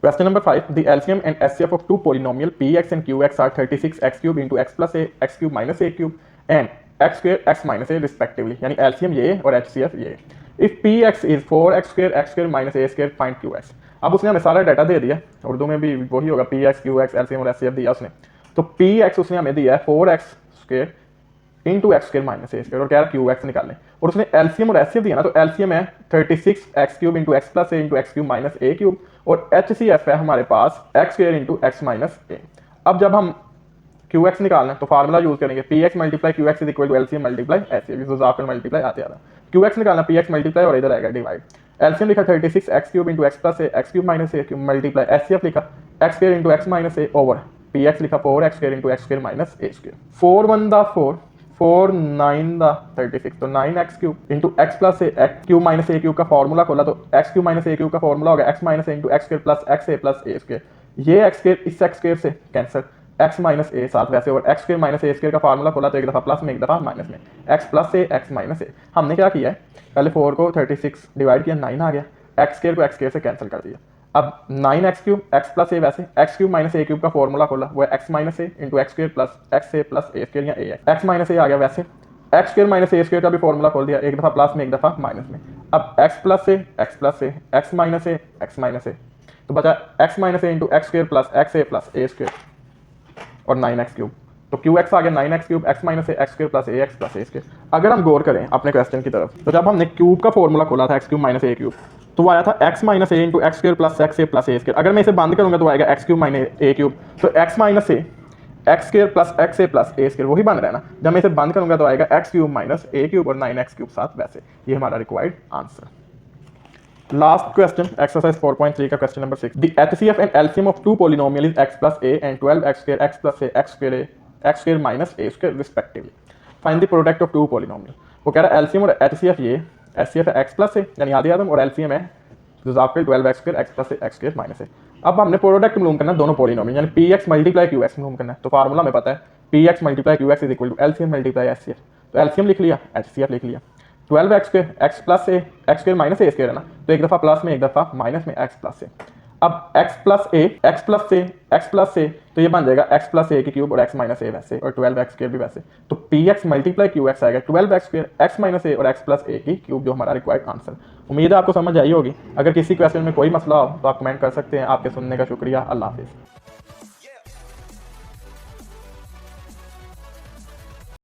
Question number 5. The LCM and SCF of two polynomial px and qx are 36x cube into x plus a, x cube minus a cube and x square x minus a respectively. यानी LCM ये और HCF ये. If px is 4x square minus a square, find qx. अब उसने हमें सारा डाटा दे दिया, उर्दू में भी वही होगा, px qx LCM और HCF दिया उसने. तो px उसने हमें दिया है 4x square into x square minus a square और कह रहा है क्यू एक्स निकालने, और उसने एलसीएम और एचसीएफ दिया ना, तो एलसीएम है 36x cube into x plus a into x cube minus a cube और एचसीएफ है हमारे पास x square into x minus a. अब जब हम क्यू एक्स निकालना है तो फार्मूला यूज करेंगे p x multiply q x is equal to LCM multiply HCF multiply आते आ रहा. क्यू एक्स निकालना पी एक्स मल्टीप्लाई और इधर आएगा डिवाइड. एलसीएम लिखा 36x cube into x plus a x cube minus a cube multiply HCF लिखा x square into x minus a over p x लिखा 4x square into x square minus a square. 4 1 दा 4 4 9 दा 36 तो 9x cube into x plus a x cube minus a cube का फॉर्मूला खोला तो x cube minus a cube का फॉर्मूला होगा x minus a into x square plus a square. ये एक्स स्क्र इस एक्स स्क्र से कैंसिल, एक्स माइनस ए साथ वैसे, और x square minus a square का फार्मूला खोला तो एक दफा प्लस में एक दफा माइनस में, x plus a x minus ए. हमने क्या किया है, पहले 4 को 36 डिवाइड किया 9 आ गया, एक्स स्क्र को एक्स स्क्र से कैंसिल कर दिया. अब 9x क्यूब एक्स प्लस ए वैसे x cube minus a cube का फॉर्मूला खोला वो है x minus a into x square plus a square या ए एक्स माइनस ए आ गया. वैसे x square minus a square का भी फॉर्मूला खोल दिया, एक दफा प्लस में एक दफा माइनस में. अब x plus a x minus ए तो बचा x minus a into x plus a square और 9x क्यूब. तो क्यू एक्स आ गया 9x cube x minus A x plus a square. अगर हम गौर करें अपने क्वेश्चन की तरफ तो जब हमने क्यूब का फॉर्मूला खोला था x cube minus a cube तो वो आया था x minus a into x square plus a square. अगर मैं इसे बंद करूंगा तो आएगा x cube minus a cube, तो x minus A x square plus a square वही बन रहा है ना. जब मैं इसे बंद करूंगा तो आएगा x cube minus a cube और 9x क्यूब साथ वैसे. ये हमारा required answer. Last question exercise 4.3 का question number 6. The HCF and LCM of two polynomial is x plus a and 12x square x plus a x square minus a square respectively. Find the product of two polynomial. वो कह रहा है एलसीएम और एचसीएफ ये एचसीएफ है एक्स प्लस ए यानी आधे आदम और एलसीएम है 12x square x plus a x square minus a. अब हमने प्रोडक्ट मालूम करना है दोनों पॉलिनोमियल यानी p x multiply q x मालूम करना है. तो फार्मूला में पता है p x multiply q x is equal to LCM multiply HCF. तो एलसीएम लिख लिया एचसीएफ लिख लिया. 12x square x plus a x square minus a square है ना, तो एक दफा प्लस में एक दफा माइनस में एक्स प्लस ए. अब एक्स प्लस ए तो ये बन जाएगा एक्स प्लस ए की क्यूब और एक्स माइनस ए वैसे और 12x स्क्र भी वैसे. तो P x multiply q x आएगा 12x स्क्र एक्स माइनस ए और एक्स प्लस ए की क्यूब जो हमारा रिक्वायर्ड आंसर. उम्मीद है आपको समझ आई होगी. अगर किसी क्वेश्चन में कोई मसला हो तो आप कमेंट कर सकते हैं. आपके सुनने का शुक्रिया. अल्लाह हाफिज़.